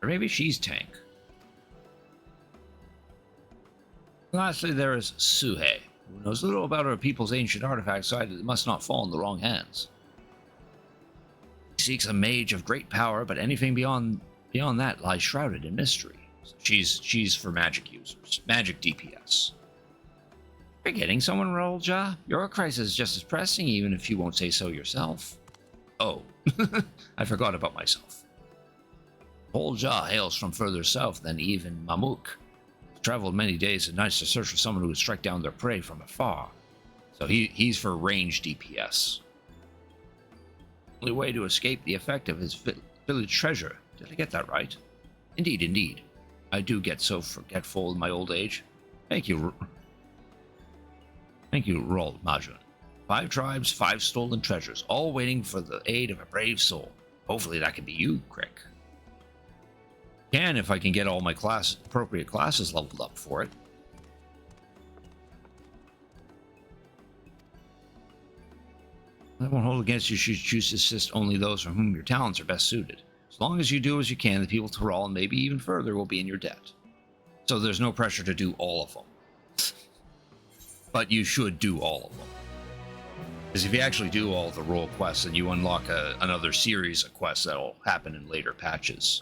Or maybe she's tank. Lastly, there is Suhe, who knows little about her people's ancient artifacts, so it must not fall in the wrong hands. She seeks a mage of great power, but anything beyond that lies shrouded in mystery. So she's for magic users, magic DPS. Forgetting someone, Rolja? Your crisis is just as pressing, even if you won't say so yourself. Oh, I forgot about myself. Rolja hails from further south than even Mamuk. Traveled many days and nights to search for someone who would strike down their prey from afar. So he's for range DPS. Only way to escape the effect of his village treasure. Did I get that right? Indeed. I do get so forgetful in my old age. Thank you, Rawl Majun. 5 tribes, 5 stolen treasures, all waiting for the aid of a brave soul. Hopefully that can be you, Crick. Can if I can get all my appropriate classes leveled up for it. I won't hold against you should you choose to assist only those from whom your talents are best suited. As long as you do as you can, the people of Thrall and maybe even further will be in your debt. So there's no pressure to do all of them. But you should do all of them. Because if you actually do all the role quests, then you unlock another series of quests that will happen in later patches.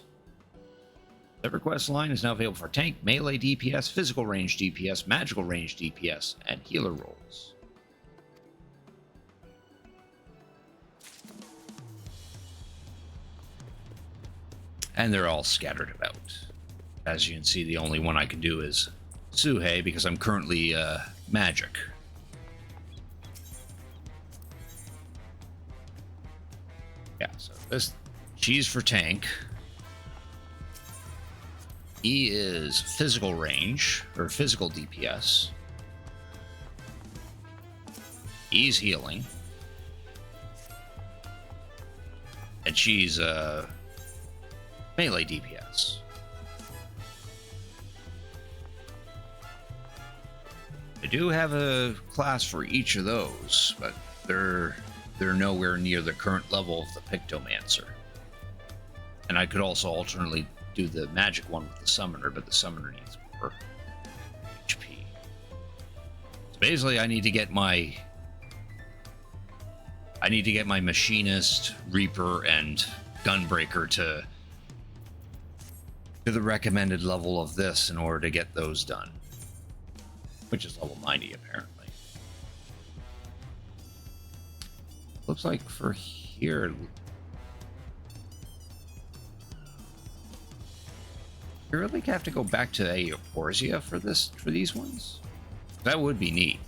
Every quest line is now available for tank, melee DPS, physical range DPS, magical range DPS, and healer roles. And they're all scattered about. As you can see, the only one I can do is Suhei because I'm currently magic. Yeah, so this she's for tank. He is physical range or physical DPS. He's healing. And she's melee DPS. I do have a class for each of those, but they're nowhere near the current level of the Pictomancer. And I could also alternately do the magic one with the summoner, but the summoner needs more HP. So basically I need to get my machinist, reaper, and gunbreaker to the recommended level of this in order to get those done. Which is level 90 apparently. Looks like for here, you really have to go back to Eorzea for these ones? That would be neat.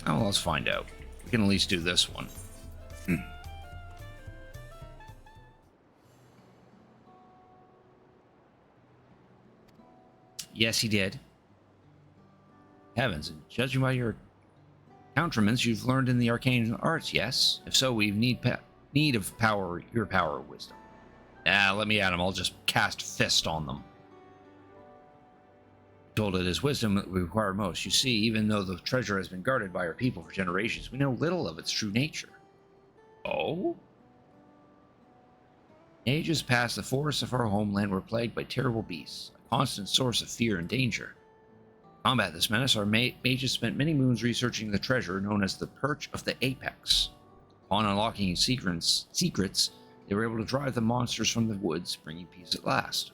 Oh, let's find out. We can at least do this one. Yes, he did. Heavens, and judging by your counterments you've learned in the arcane arts, yes? If so, we need of power, your power or wisdom. Let me at him. I'll just cast Fist on them. Told it is wisdom that we require most. You see, even though the treasure has been guarded by our people for generations, we know little of its true nature. Oh? Ages past, the forests of our homeland were plagued by terrible beasts, a constant source of fear and danger. To combat this menace, our mages spent many moons researching the treasure known as the Perch of the Apex. Upon unlocking secrets, they were able to drive the monsters from the woods, bringing peace at last.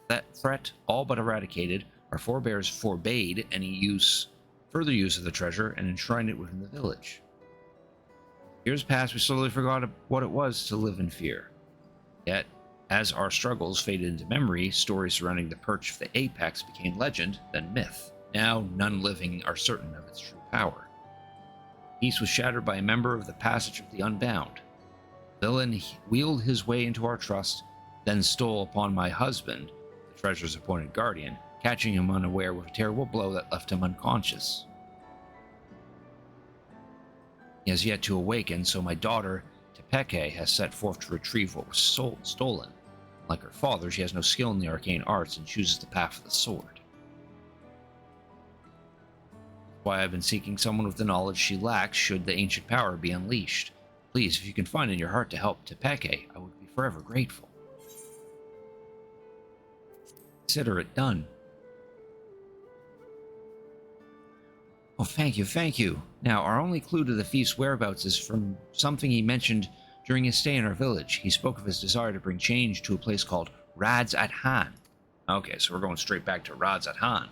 That threat all but eradicated, our forebears forbade any further use of the treasure and enshrined it within the village. Years passed, we slowly forgot what it was to live in fear. Yet, as our struggles faded into memory, stories surrounding the Perch of the Apex became legend, then myth. Now, none living are certain of its true power. Peace was shattered by a member of the Passage of the Unbound. The villain wheeled his way into our trust, then stole upon my husband, the treasure's appointed guardian, catching him unaware with a terrible blow that left him unconscious. He has yet to awaken, so my daughter, Tepeke, has set forth to retrieve what was stolen. Like her father, she has no skill in the arcane arts and chooses the path of the sword. That's why I've been seeking someone with the knowledge she lacks should the ancient power be unleashed. Please, if you can find in your heart to help Tepeke, I would be forever grateful. Consider it done. Oh, thank you, thank you. Now, our only clue to the thief's whereabouts is from something he mentioned during his stay in our village. He spoke of his desire to bring change to a place called Radz at Han. Okay, so we're going straight back to Radz at Han.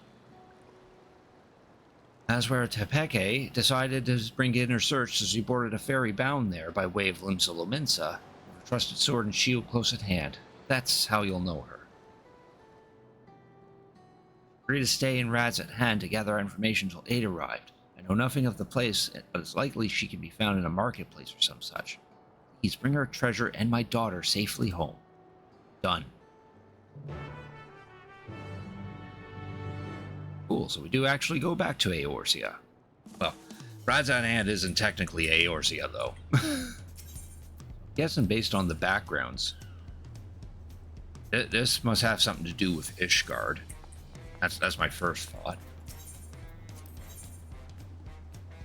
That's where Tepeke decided to bring in her search as he boarded a ferry bound there by way of Limsa Lominsa, with a trusted sword and shield close at hand. That's how you'll know her. Free to stay in Radz at Han to gather our information until aid arrived. I know nothing of the place, but it's likely she can be found in a marketplace or some such. Please bring our treasure and my daughter safely home. Done. Cool, so we do actually go back to Eorzea. Well, Radz at Han isn't technically Eorzea, though. Guessing based on the backgrounds. This must have something to do with Ishgard. That's my first thought.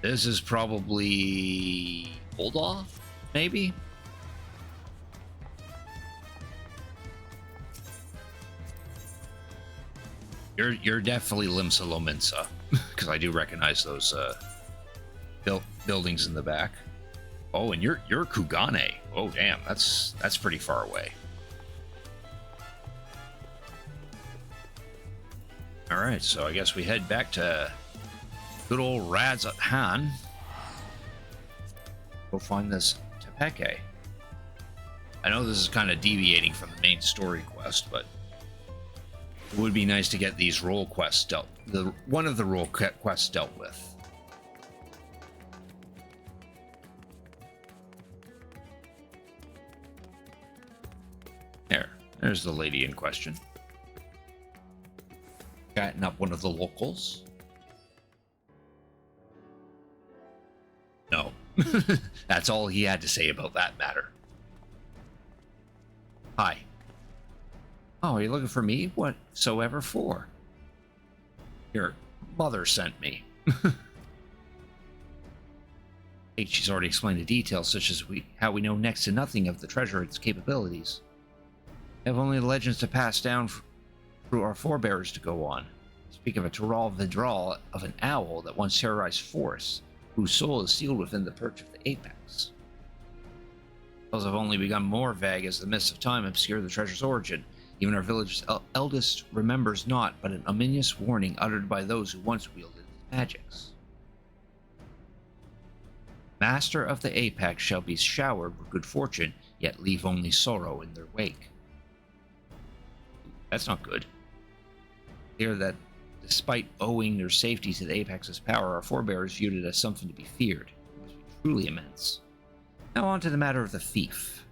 This is probably Ul'dah, maybe? You're definitely Limsa Lominsa, because I do recognize those buildings in the back. Oh, and you're Kugane. Oh, damn, that's pretty far away. All right, so I guess we head back to good old Radz at Han. Go find this Peke. I know this is kind of deviating from the main story quest, but it would be nice to get these role quests one of the role quests dealt with. There's the lady in question. Chatting up one of the locals. No. That's all he had to say about that matter. Hi. Oh, are you looking for me? Whatsoever for? Your mother sent me. She's already explained the details, such as how we know next to nothing of the treasure and its capabilities. We have only the legends to pass down through our forebears to go on. Speak of a Tural Vidral of an owl that once terrorized forests, whose soul is sealed within the perch of the apex. Tales have only become more vague as the mists of time obscure the treasure's origin. Even our village's eldest remembers not but an ominous warning uttered by those who once wielded its magics. Master of the apex shall be showered with good fortune, yet leave only sorrow in their wake. That's not good. Clear that despite owing their safety to the apex's power, our forebears viewed it as something to be feared. It must be truly immense. Now on to the matter of the thief.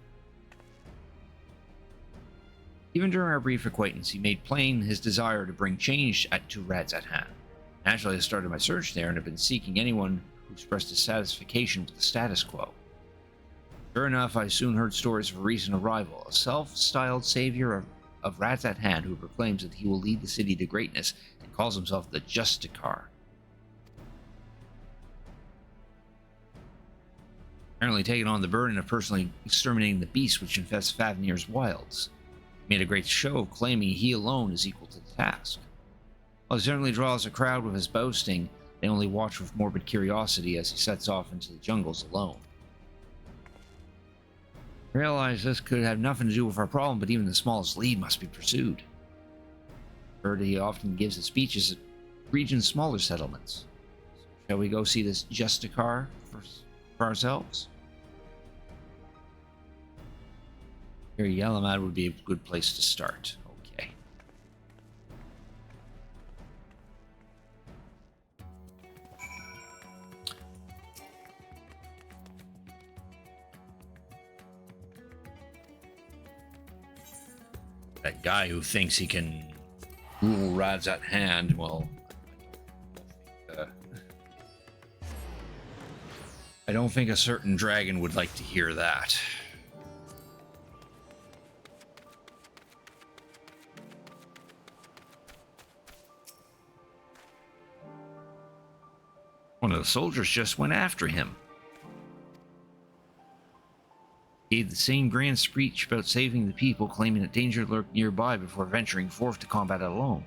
Even during our brief acquaintance, he made plain his desire to bring change to Rad's at hand. Naturally, I started my search there and have been seeking anyone who expressed dissatisfaction with the status quo. Sure enough, I soon heard stories of a recent arrival, a self-styled savior of Rad's at hand who proclaims that he will lead the city to greatness and calls himself the Justicar. Apparently taking on the burden of personally exterminating the beast which infests Favnir's wilds. He made a great show of claiming he alone is equal to the task. While he certainly draws a crowd with his boasting, they only watch with morbid curiosity as he sets off into the jungles alone. I realize this could have nothing to do with our problem, but even the smallest lead must be pursued. I heard he often gives his speeches at region's smaller settlements. Shall we go see this Justicar for ourselves? Here, Yalamad would be a good place to start. Okay. That guy who thinks he can rule Rad's at hand, well, I don't think a certain dragon would like to hear that. One of the soldiers just went after him. Gave the same grand speech about saving the people, claiming that danger lurked nearby before venturing forth to combat it alone.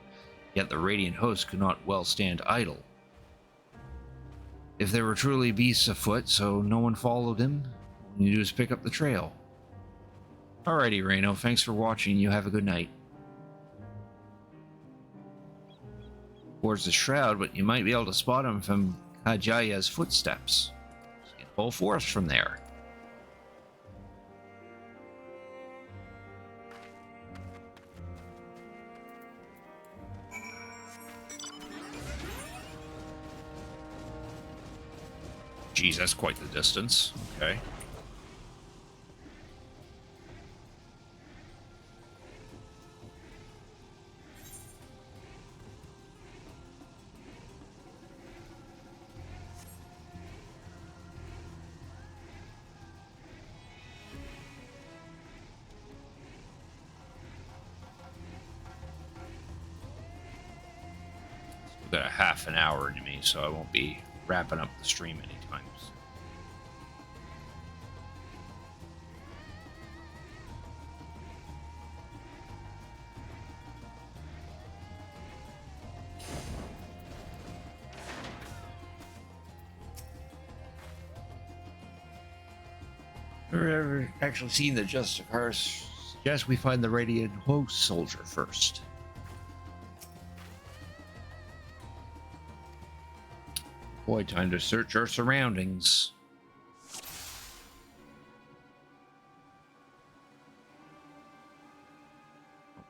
Yet the radiant host could not well stand idle. If there were truly beasts afoot, so no one followed him, all you do is pick up the trail. Alrighty, Reno, thanks for watching. You have a good night. Towards the shroud, but you might be able to spot him from Kajaya's footsteps. You can pull forth from there. Geez, that's quite the distance. Okay. Got a half an hour into me, so I won't be wrapping up the stream anytime soon. We've ever actually seen the Justicar, suggest we find the Radiant Host soldier first. Boy, time to search our surroundings.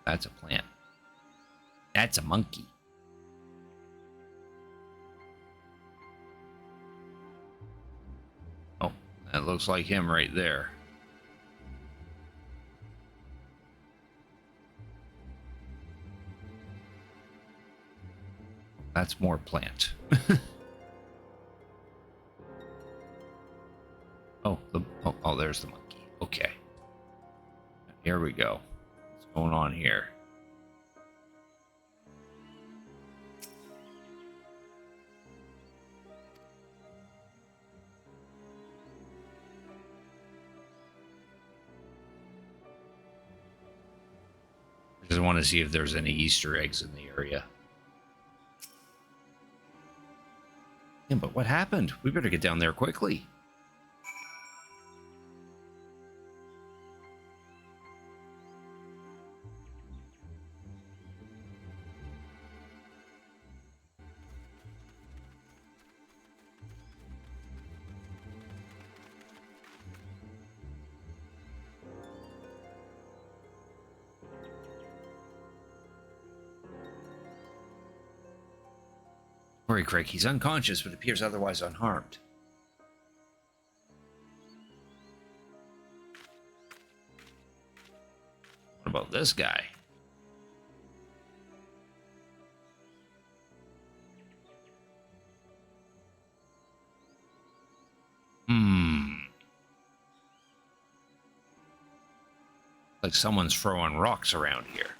That's a plant. That's a monkey. Oh, that looks like him right there. That's more plant. Oh, there's the monkey. Okay. Here we go. What's going on here? I just want to see if there's any Easter eggs in the area. Yeah, but what happened? We better get down there quickly. Sorry, Craig. He's unconscious, but appears otherwise unharmed. What about this guy? Like someone's throwing rocks around here.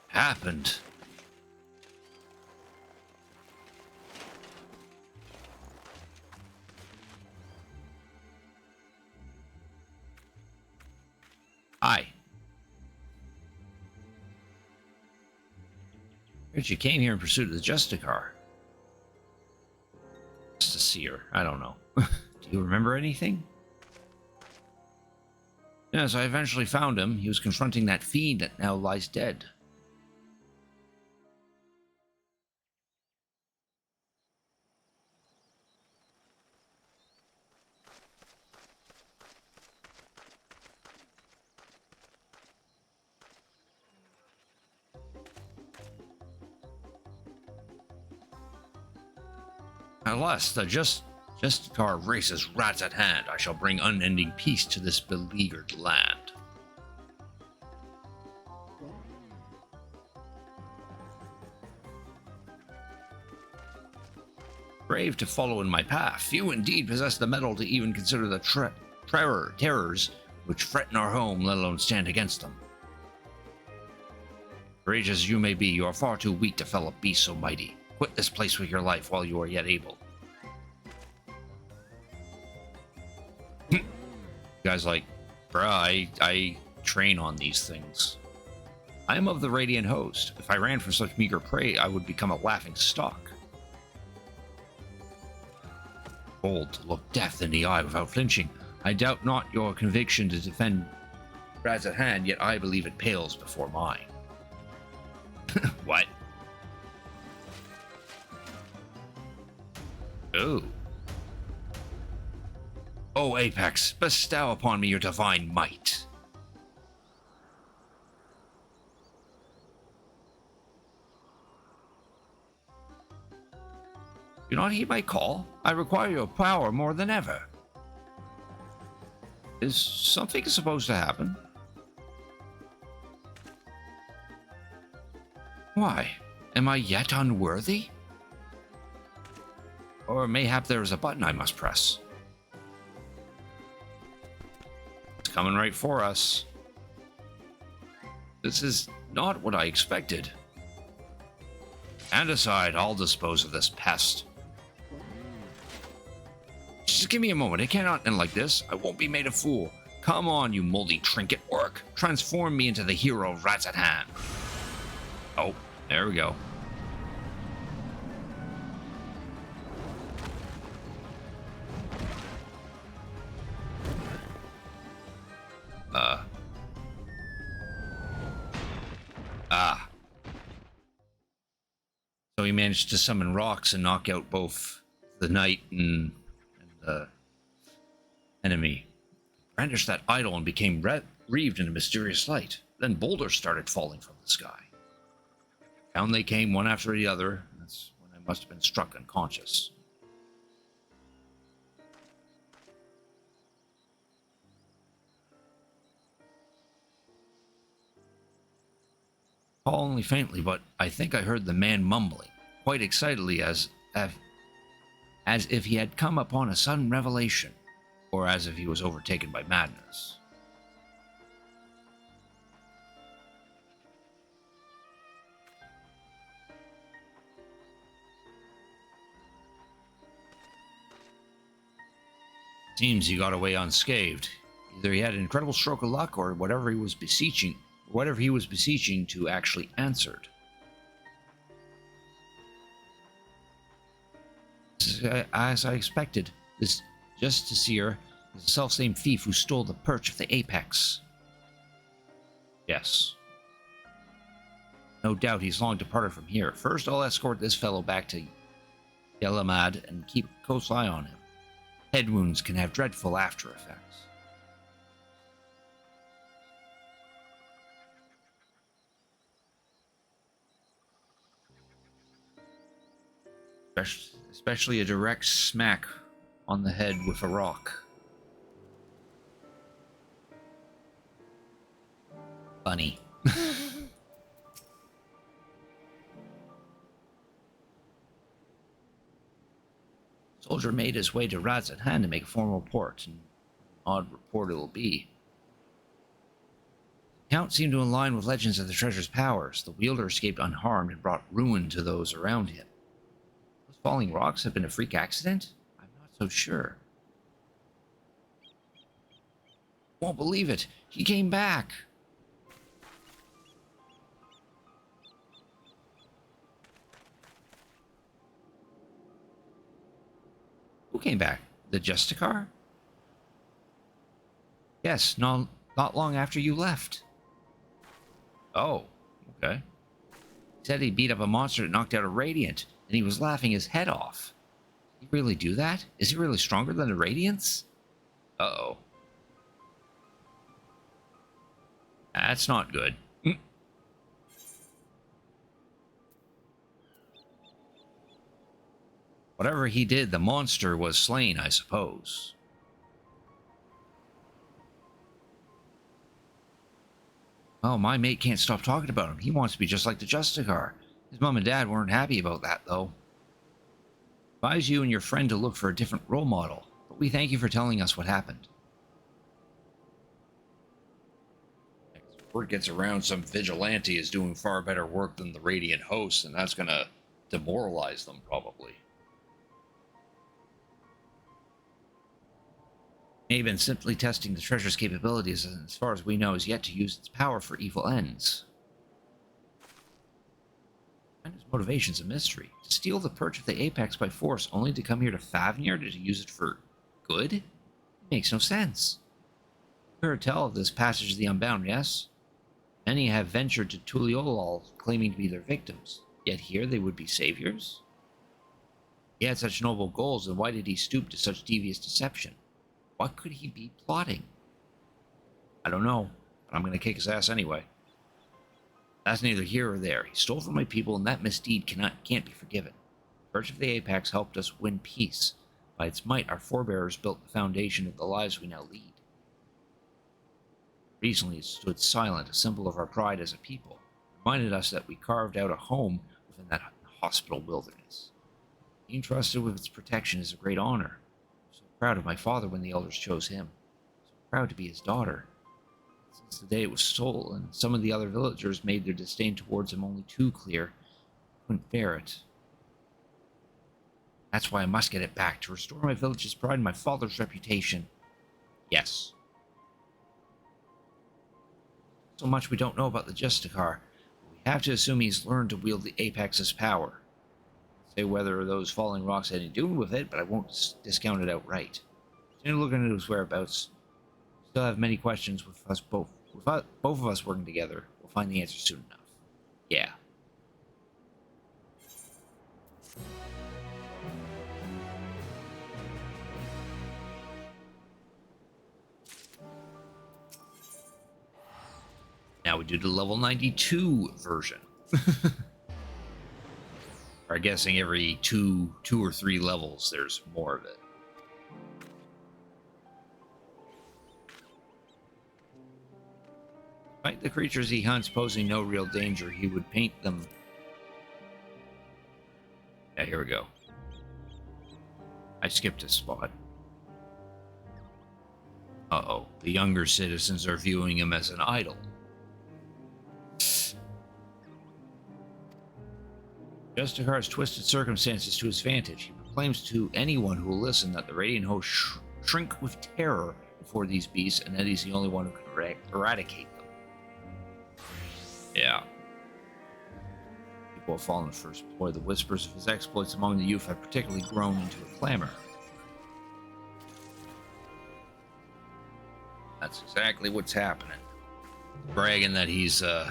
Happened. Hi. You came here in pursuit of the Justicar. Just to see her. I don't know. Do you remember anything? Yes, I eventually found him. He was confronting that fiend that now lies dead. Unless the Justicar races rats at hand, I shall bring unending peace to this beleaguered land. Brave to follow in my path. Few indeed possess the mettle to even consider the terrors which threaten our home, let alone stand against them. Courageous as you may be, you are far too weak to fell a beast so mighty. Quit this place with your life while you are yet able. Guy's like, bruh, I train on these things. I am of the Radiant Host. If I ran from such meager prey, I would become a laughing stock. Bold to look death in the eye without flinching. I doubt not your conviction to defend rats at hand, yet I believe it pales before mine. What? Oh. O Apex, bestow upon me your divine might. Do not heed my call. I require your power more than ever. Is something supposed to happen? Why? Am I yet unworthy? Or mayhap there is a button I must press. It's coming right for us. This is not what I expected. Stand aside, I'll dispose of this pest. Just give me a moment. It cannot end like this. I won't be made a fool. Come on, you moldy trinket orc. Transform me into the hero of rats at hand. Oh, there we go. So he managed to summon rocks and knock out both the knight and the enemy. Brandished that idol and became wreathed in a mysterious light. Then boulders started falling from the sky. Down they came one after the other. That's when I must have been struck unconscious. Only faintly, but I think I heard the man mumbling, quite excitedly, as if he had come upon a sudden revelation, or as if he was overtaken by madness. Seems he got away unscathed. Either he had an incredible stroke of luck, or whatever he was beseeching to actually answered. As I expected, this justiciar is the selfsame thief who stole the perch of the apex. Yes. No doubt he's long departed from here. First, I'll escort this fellow back to Yelamad and keep a close eye on him. Head wounds can have dreadful after effects. Especially a direct smack on the head with a rock. Funny. Soldier made his way to Rad's at hand to make a formal report, and an odd report it'll be. The Count seemed to align with legends of the treasure's powers. The wielder escaped unharmed and brought ruin to those around him. Those falling rocks have been a freak accident? I'm not so sure. Won't believe it. He came back. Who came back? The Justicar? Yes, not long after you left. Oh, okay. He said he beat up a monster that knocked out a Radiant, and he was laughing his head off. Did he really do that? Is he really stronger than the Radiants? Uh-oh. That's not good. Whatever he did, the monster was slain, I suppose. Oh, my mate can't stop talking about him. He wants to be just like the Justicar. His mom and dad weren't happy about that, though. Advise you and your friend to look for a different role model, but we thank you for telling us what happened. Word gets around some vigilante is doing far better work than the Radiant host, and that's gonna demoralize them, probably. May have been simply testing the treasure's capabilities, and as far as we know, is yet to use its power for evil ends. And his motivation's a mystery. To steal the perch of the apex by force, only to come here to Favnir to use it for good? It makes no sense. You heard tell of this passage of the Unbound, yes? Many have ventured to Tuliolal, claiming to be their victims, yet here they would be saviors? He had such noble goals, then why did he stoop to such devious deception? What could he be plotting? I don't know, but I'm going to kick his ass anyway. That's neither here or there. He stole from my people, and that misdeed can't be forgiven. The Perch of the Apex helped us win peace. By its might, our forebears built the foundation of the lives we now lead. Recently, it stood silent, a symbol of our pride as a people. It reminded us that we carved out a home within that hospitable wilderness. Being trusted with its protection is a great honor. Proud of my father when the elders chose him. So proud to be his daughter. Since the day it was stolen, some of the other villagers made their disdain towards him only too clear. Couldn't bear it. That's why I must get it back, to restore my village's pride and my father's reputation. Yes. So much we don't know about the Justicar. We have to assume he's learned to wield the Apex's power. Say whether those falling rocks had anything to do with it, but I won't discount it outright. Continue looking into his whereabouts. Still have many questions with us both. With both of us working together, we'll find the answer soon enough. Yeah. Now now we do the level 92 version. I'm guessing every two or three levels, there's more of it. Despite the creatures he hunts posing no real danger, he would paint them. Yeah, here we go. I skipped a spot. Uh-oh. The younger citizens are viewing him as an idol. Justicar's twisted circumstances to his vantage. He proclaims to anyone who will listen that the Radiant host shrink with terror before these beasts, and that he's the only one who can eradicate them. Yeah. People have fallen first before the whispers of his exploits among the youth have particularly grown into a clamor. That's exactly what's happening. Bragging that he's the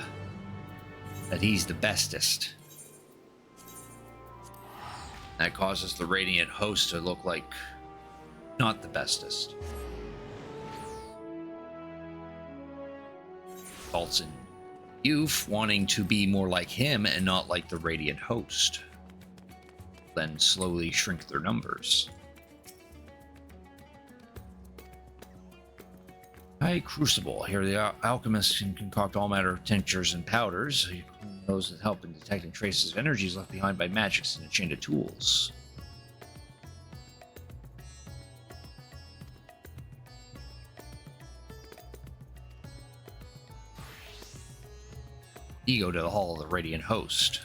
bestest. That causes the Radiant host to look like not the bestest. Results in youth wanting to be more like him and not like the Radiant host. Then slowly shrink their numbers. High Crucible. Here the alchemists can concoct all manner of tinctures and powders. Those that help in detecting traces of energies left behind by magics and a chain of tools. You go to the Hall of the Radiant Host.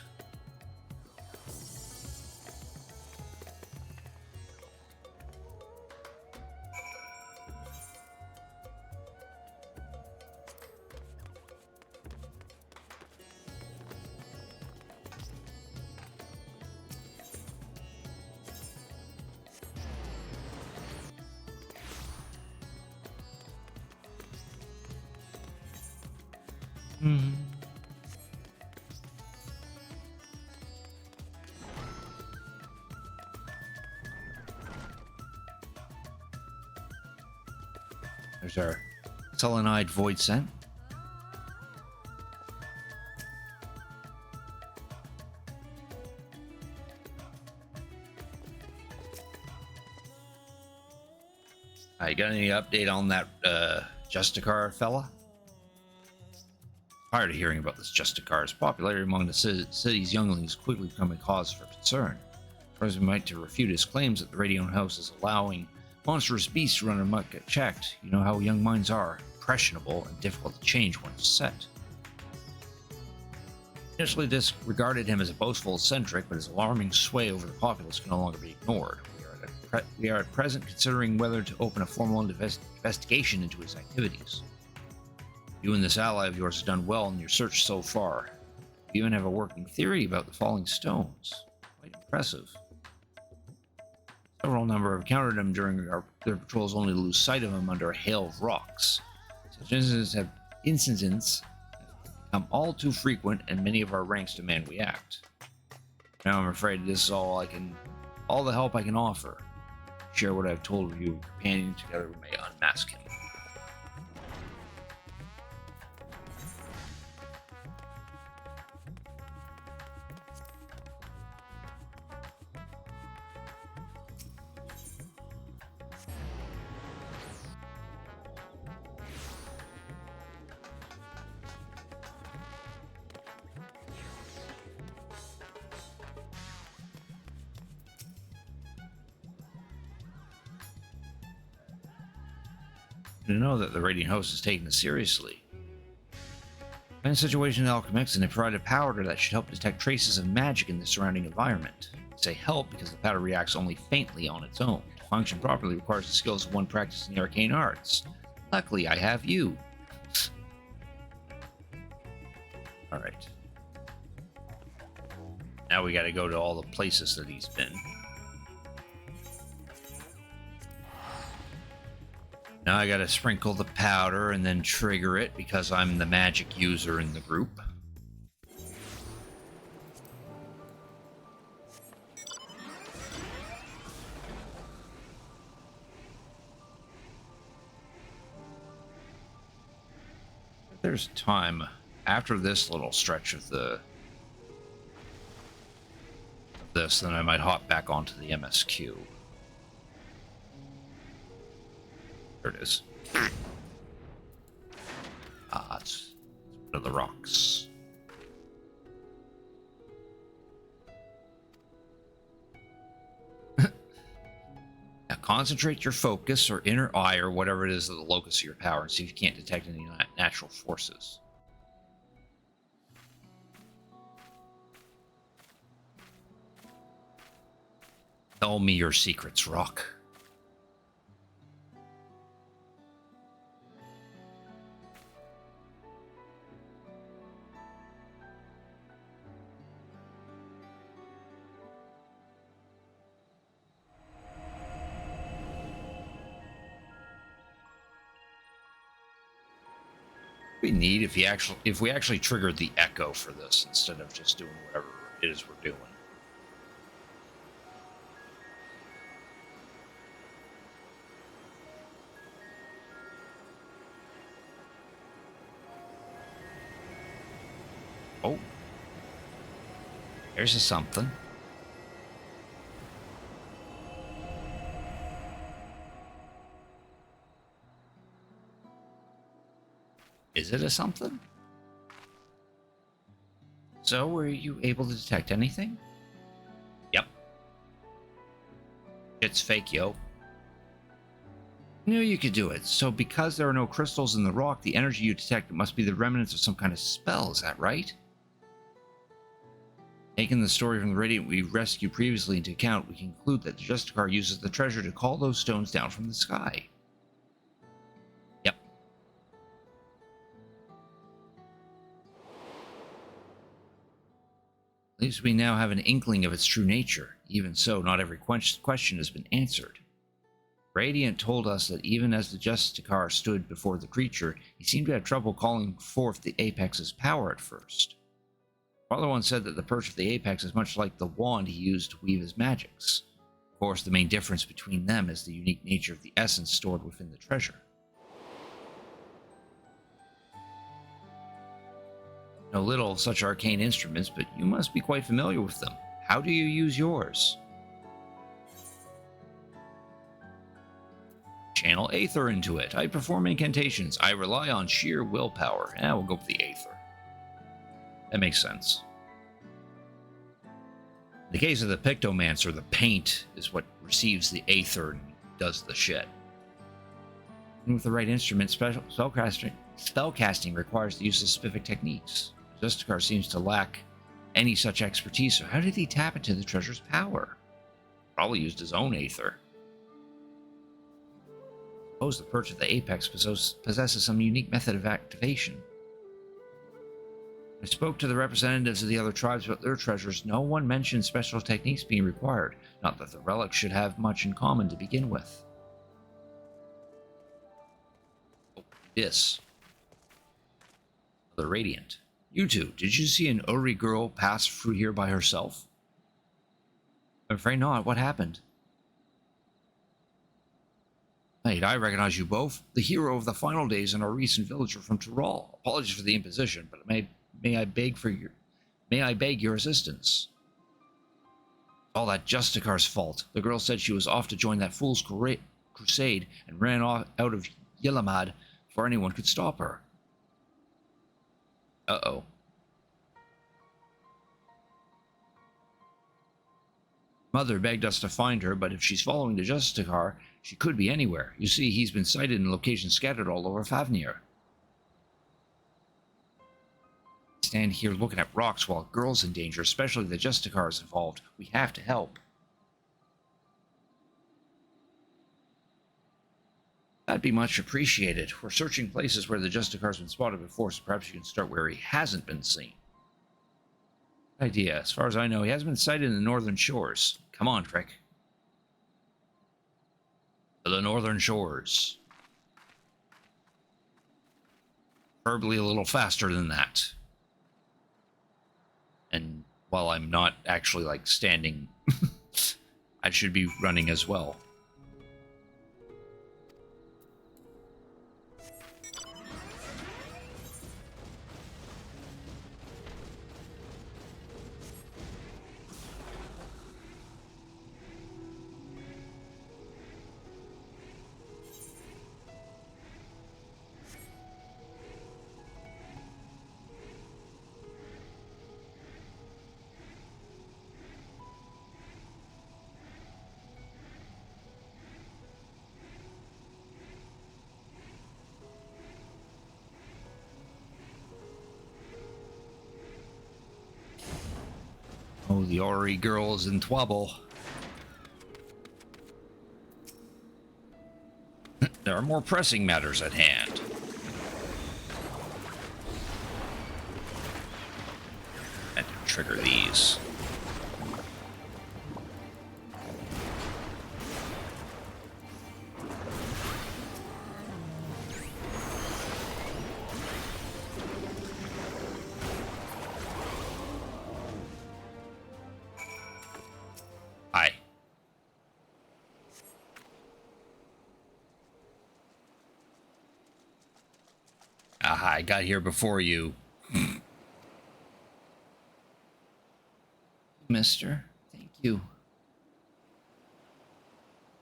There's our sullen-eyed void scent. You got any update on that Justicar fella? Prior to hearing about this Justicar's popularity among the city's younglings quickly become a cause for concern. President might to refute his claims that the Radiant House is allowing monstrous beasts to run amok checked. You know how young minds are, impressionable and difficult to change once set. Initially disregarded him as a boastful eccentric, but his alarming sway over the populace can no longer be ignored. We are at present considering whether to open a formal investigation into his activities. You and this ally of yours have done well in your search so far. You even have a working theory about the falling stones. Quite impressive. Several number have encountered him during their patrols, only to lose sight of him under a hail of rocks. Such incidents have become all too frequent, and many of our ranks demand we act. Now I'm afraid this is all the help I can offer. Share what I've told you, companion, together we may unmask him. To know that the Radiant Host is taking this seriously. In a situation in Alchemix, and they provided powder that should help detect traces of magic in the surrounding environment. I say help because the powder reacts only faintly on its own. To function properly requires the skills of one practicing the arcane arts. Luckily, I have you. Alright. Now we gotta go to all the places that he's been. Now I gotta sprinkle the powder and then trigger it because I'm the magic user in the group. There's time. after this little stretch of this, then I might hop back onto the MSQ. There it is. It's one of the rocks. Now concentrate your focus or inner eye or whatever it is of the locus of your power and see if you can't detect any natural forces. Tell me your secrets, Rock. We need if we actually triggered the echo for this instead of just doing whatever it is we're doing. Oh, there's a something. Is it a something? So, were you able to detect anything? Yep. It's fake, yo. Knew you could do it. So, because there are no crystals in the rock, the energy you detect must be the remnants of some kind of spell. Is that right? Taking the story from the Radiant we rescued previously into account, we conclude that the Justicar uses the treasure to call those stones down from the sky. Yep. At least we now have an inkling of its true nature. Even so, not every question has been answered. Radiant told us that even as the Justicar stood before the creature, he seemed to have trouble calling forth the Apex's power at first. Father one said that the perch of the Apex is much like the wand he used to weave his magics. Of course, the main difference between them is the unique nature of the essence stored within the treasure. Know little of such arcane instruments, but you must be quite familiar with them. How do you use yours? Channel Aether into it. I perform incantations. I rely on sheer willpower. We'll go with the Aether. That makes sense. In the case of the Pictomancer, the paint is what receives the Aether and does the shit. And with the right instrument, spellcasting requires the use of specific techniques. Justicar seems to lack any such expertise, so how did he tap into the treasure's power? Probably used his own Aether. Suppose the perch of the Apex possesses some unique method of activation. I spoke to the representatives of the other tribes about their treasures. No one mentioned special techniques being required. Not that the relics should have much in common to begin with. Oh, this. The Radiant. You two, did you see an Uri girl pass through here by herself? I'm afraid not. What happened? Wait, I recognize you both. The hero of the final days and our recent villager from Tyrol. Apologies for the imposition, but may I beg your assistance? All that Justicar's fault. The girl said she was off to join that fool's crusade and ran out of Yillamad before anyone could stop her. Uh-oh. Mother begged us to find her, but if she's following the Justicar, she could be anywhere. You see, he's been sighted in locations scattered all over Favnir. Stand here looking at rocks while a girl's in danger, especially the Justicar is involved. We have to help. That'd be much appreciated. We're searching places where the Justicar's been spotted before, so perhaps you can start where he hasn't been seen. Good idea. As far as I know, he hasn't been sighted in the northern shores. Come on, Trick. To the northern shores. Preferably a little faster than that. And while I'm not actually, like, standing, I should be running as well. no, the Ori girl is in trouble. There are more pressing matters at hand. I have to trigger these. Hi. Aha, I got here before you. Mister, thank you.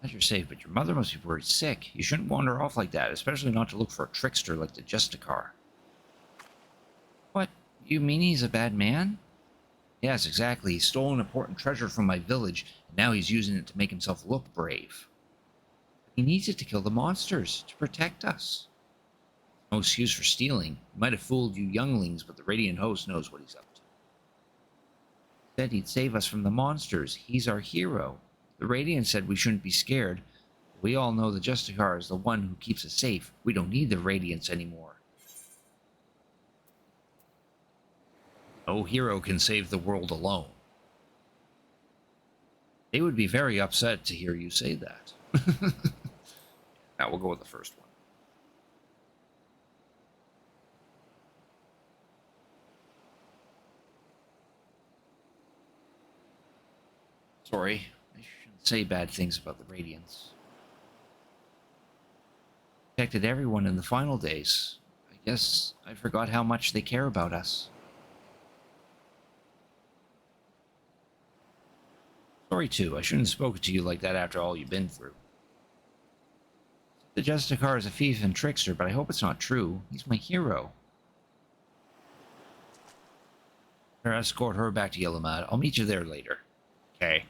Glad you're safe, but your mother must be worried sick. You shouldn't wander off like that, especially not to look for a trickster like the Justicar. What? You mean he's a bad man? Yes, exactly. He stole an important treasure from my village, and now he's using it to make himself look brave. He needs it to kill the monsters, to protect us. No excuse for stealing. He might have fooled you younglings, but the Radiant Host knows what he's up to. He said he'd save us from the monsters. He's our hero. The Radiant said we shouldn't be scared. We all know the Justicar is the one who keeps us safe. We don't need the Radiants anymore. No hero can save the world alone. They would be very upset to hear you say that. Now we'll go with the first one. Sorry, I shouldn't say bad things about the Radiants. Protected everyone in the final days. I guess I forgot how much they care about us. Sorry too, I shouldn't have spoken to you like that after all you've been through. The Justicar is a thief and trickster, but I hope it's not true. He's my hero. Better escort her back to Yellowmad. I'll meet you there later. Okay.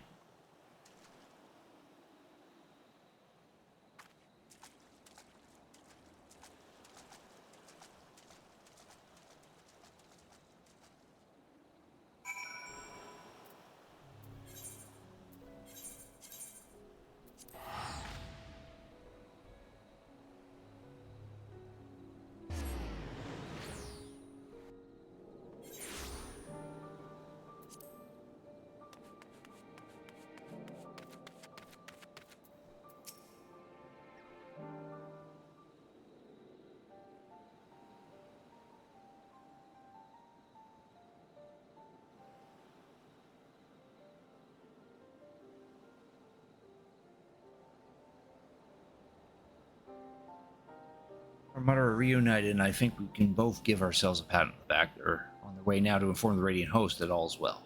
Our mother are reunited, and I think we can both give ourselves a pat on the back. They're on their way now to inform the Radiant Host that all is well.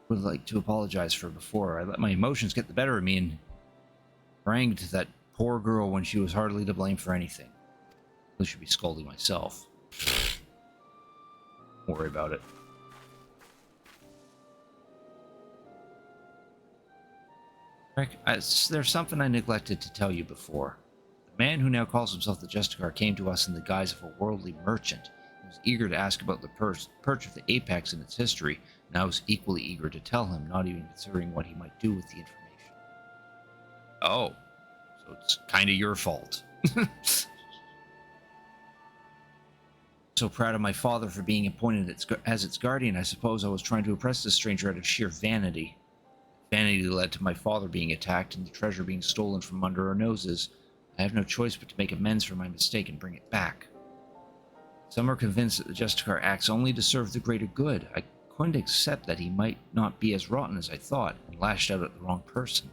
I would like to apologize for before. I let my emotions get the better of me and harangued that poor girl when she was hardly to blame for anything. I should be scolding myself. Don't worry about it. Rick, there's something I neglected to tell you before. The man who now calls himself the Justicar came to us in the guise of a worldly merchant. He was eager to ask about the perch of the Apex and its history, and I was equally eager to tell him, not even considering what he might do with the information. Oh, so it's kind of your fault. So proud of my father for being appointed as its guardian, I suppose I was trying to impress this stranger out of sheer vanity. Vanity led to my father being attacked and the treasure being stolen from under our noses. I have no choice but to make amends for my mistake and bring it back. Some are convinced that the Justicar acts only to serve the greater good. I couldn't accept that he might not be as rotten as I thought, and lashed out at the wrong person.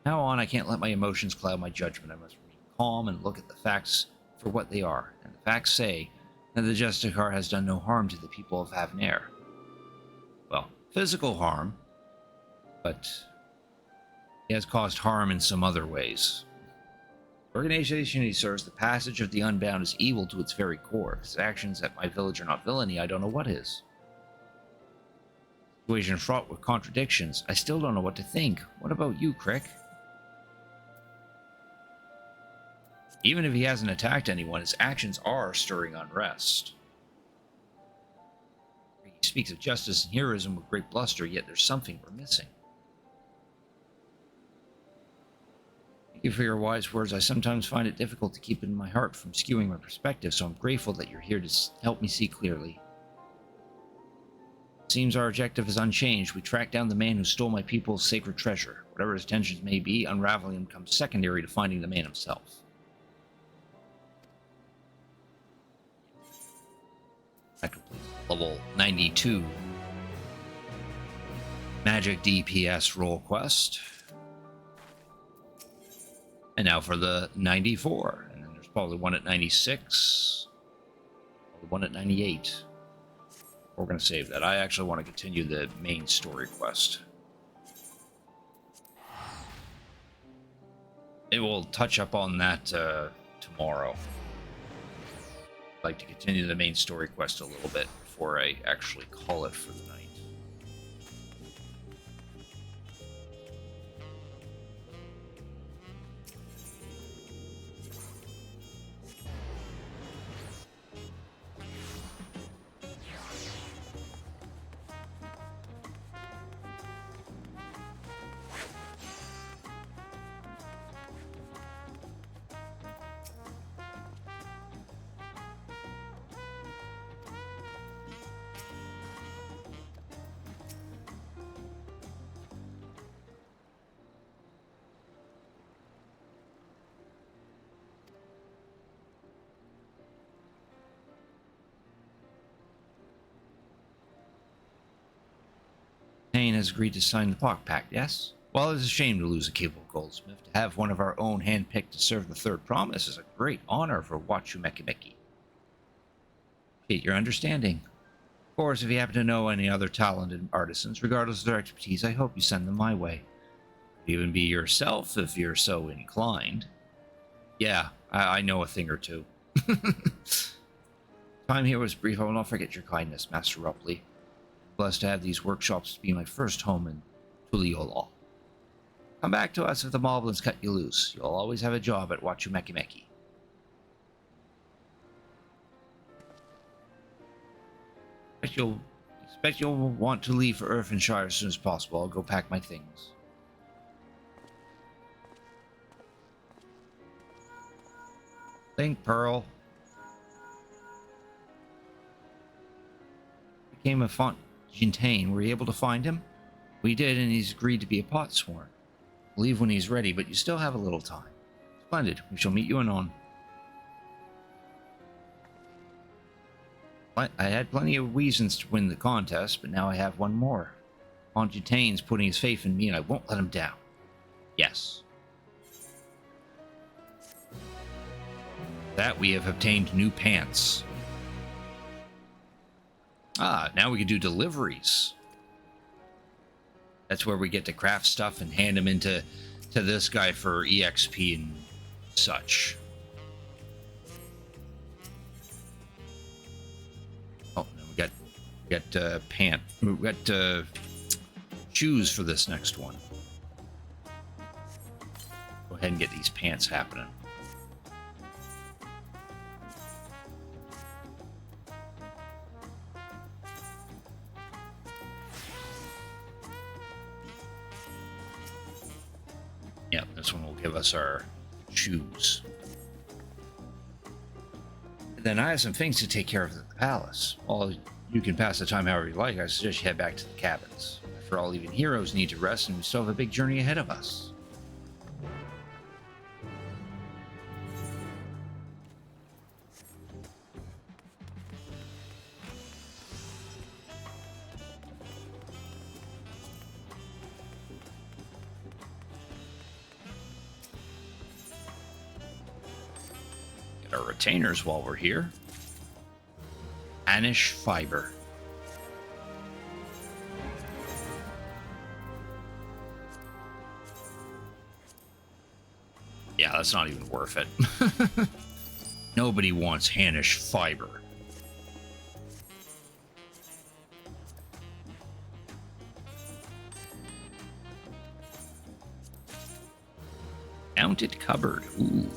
Now on, I can't let my emotions cloud my judgment. I must remain calm and look at the facts for what they are. And the facts say that the Justicar has done no harm to the people of Havnair. Well, physical harm, but he has caused harm in some other ways. The organization he serves, the passage of the Unbound, is evil to its very core. If his actions at my village are not villainy, I don't know what is. Situation fraught with contradictions. I still don't know what to think. What about you, Crick? Even if he hasn't attacked anyone, his actions are stirring unrest. He speaks of justice and heroism with great bluster, yet there's something we're missing. Thank you for your wise words. I sometimes find it difficult to keep it in my heart from skewing my perspective, so I'm grateful that you're here to help me see clearly. It seems our objective is unchanged. We track down the man who stole my people's sacred treasure. Whatever his intentions may be, unraveling him comes secondary to finding the man himself. That completes level 92 Magic DPS role quest. And now for the 94. And then there's probably one at 96. Probably one at 98. We're going to save that. I actually want to continue the main story quest. It will touch up on that tomorrow. I'd like to continue the main story quest a little bit before I actually call it for the night. Has agreed to sign the Pock Pact, yes? While it is a shame to lose a capable goldsmith, to have one of our own handpicked to serve the third promise is a great honor for Wachumekimeki. Appreciate your understanding. Of course, if you happen to know any other talented artisans, regardless of their expertise, I hope you send them my way. Could even be yourself if you're so inclined. Yeah, I know a thing or two. Time here was brief. I will not forget your kindness, Master Rupley. Blessed to have these workshops be my first home in Tuliyola. Come back to us if the Moblins cut you loose. You'll always have a job at Wachumekimeki. Expect you'll want to leave for Irfinshire as soon as possible. I'll go pack my things. Think, Pearl. Became a Fontaine. Were you able to find him? We did, and he's agreed to be a potsworn. Leave when he's ready, but you still have a little time. Splendid. We shall meet you anon. I had plenty of reasons to win the contest, but now I have one more. Fontaine's putting his faith in me, and I won't let him down. Yes. That we have obtained new pants. Ah, now we can do deliveries. That's where we get to craft stuff and hand them into this guy for EXP and such. Oh, no, we got shoes for this next one. Go ahead and get these pants happening. Yeah, this one will give us our shoes. Then I have some things to take care of at the palace. Well, you can pass the time however you like. I suggest you head back to the cabins. After all, even heroes need to rest, and we still have a big journey ahead of us. Our retainers while we're here. Anish fiber. Yeah, that's not even worth it. Nobody wants Hanish fiber. Mounted cupboard. Ooh.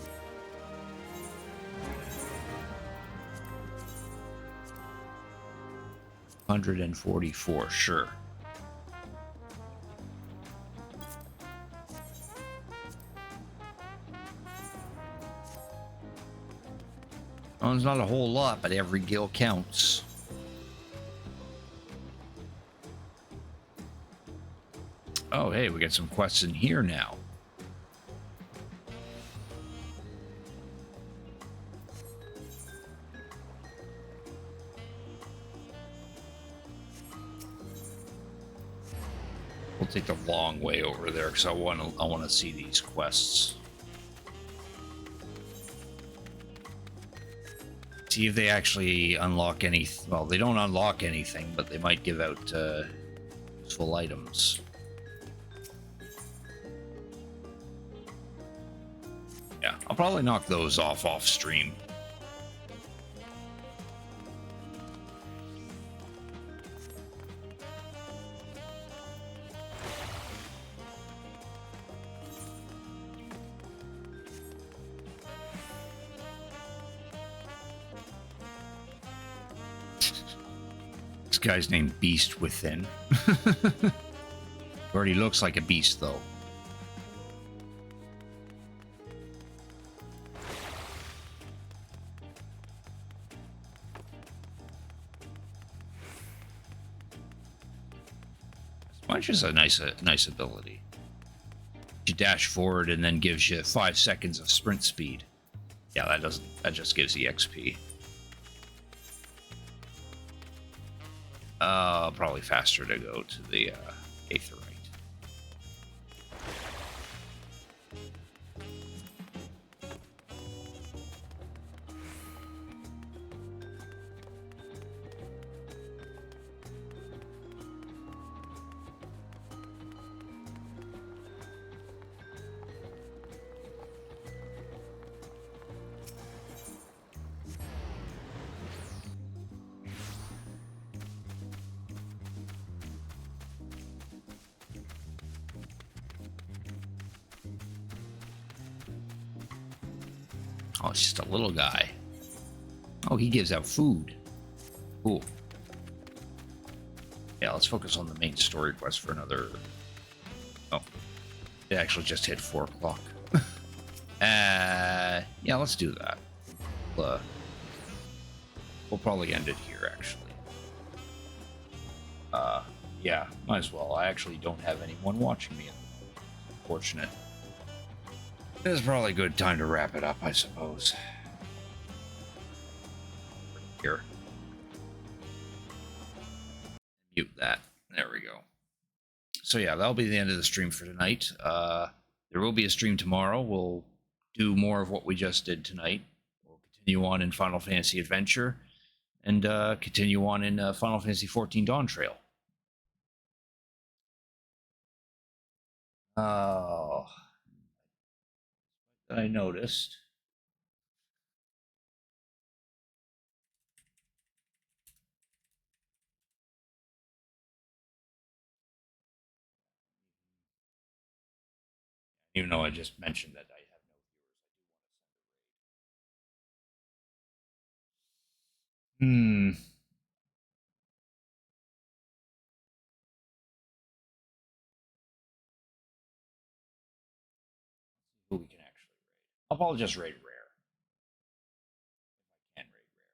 144, sure. Well, it's not a whole lot, but every gil counts. Oh, hey, we got some quests in here now. We'll take the long way over there because I want to see these quests. See if they actually unlock any. Well, they don't unlock anything, but they might give out useful items. Yeah, I'll probably knock those off stream. This guy's named Beast Within. Already looks like a beast, though. Which is a nice ability. You dash forward and then gives you 5 seconds of sprint speed. Yeah, that just gives you XP. Probably faster to go to the Aetherite. Oh, it's just a little guy. Oh, he gives out food. Cool. Yeah, let's focus on the main story quest for another... Oh, it actually just hit 4 o'clock. Yeah, let's do that. We'll probably end it here, actually. Yeah, might as well. I actually don't have anyone watching me. Unfortunate. This is probably a good time to wrap it up, I suppose. Here. Mute that. There we go. So yeah, that'll be the end of the stream for tonight. There will be a stream tomorrow. We'll do more of what we just did tonight. We'll continue on in Final Fantasy Adventure and continue on in Final Fantasy XIV Dawntrail. Oh, I noticed. Even though I just mentioned that I have no viewers, I do want to send a raid. Who we can actually raid. I'll probably just raid rare. If I can raid rare.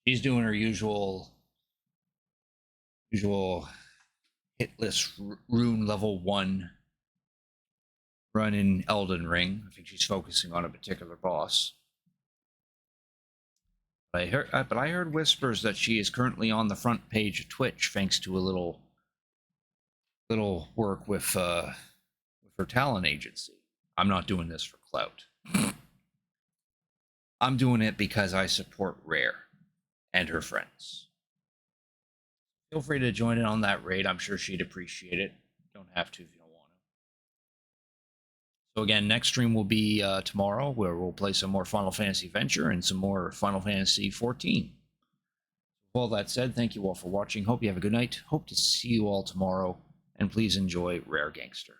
She's doing her usual hitless rune level 1 run in Elden Ring. I think she's focusing on a particular boss. But I heard whispers that she is currently on the front page of Twitch thanks to a little work with her talent agency. I'm not doing this for clout. I'm doing it because I support Rare and her friends. Feel free to join in on that raid. I'm sure she'd appreciate it. Don't have to if you don't want to. So again, next stream will be tomorrow, where we'll play some more Final Fantasy Adventure and some more Final Fantasy XIV. With all that said, thank you all for watching. Hope you have a good night. Hope to see you all tomorrow. And please enjoy Rare Gangster.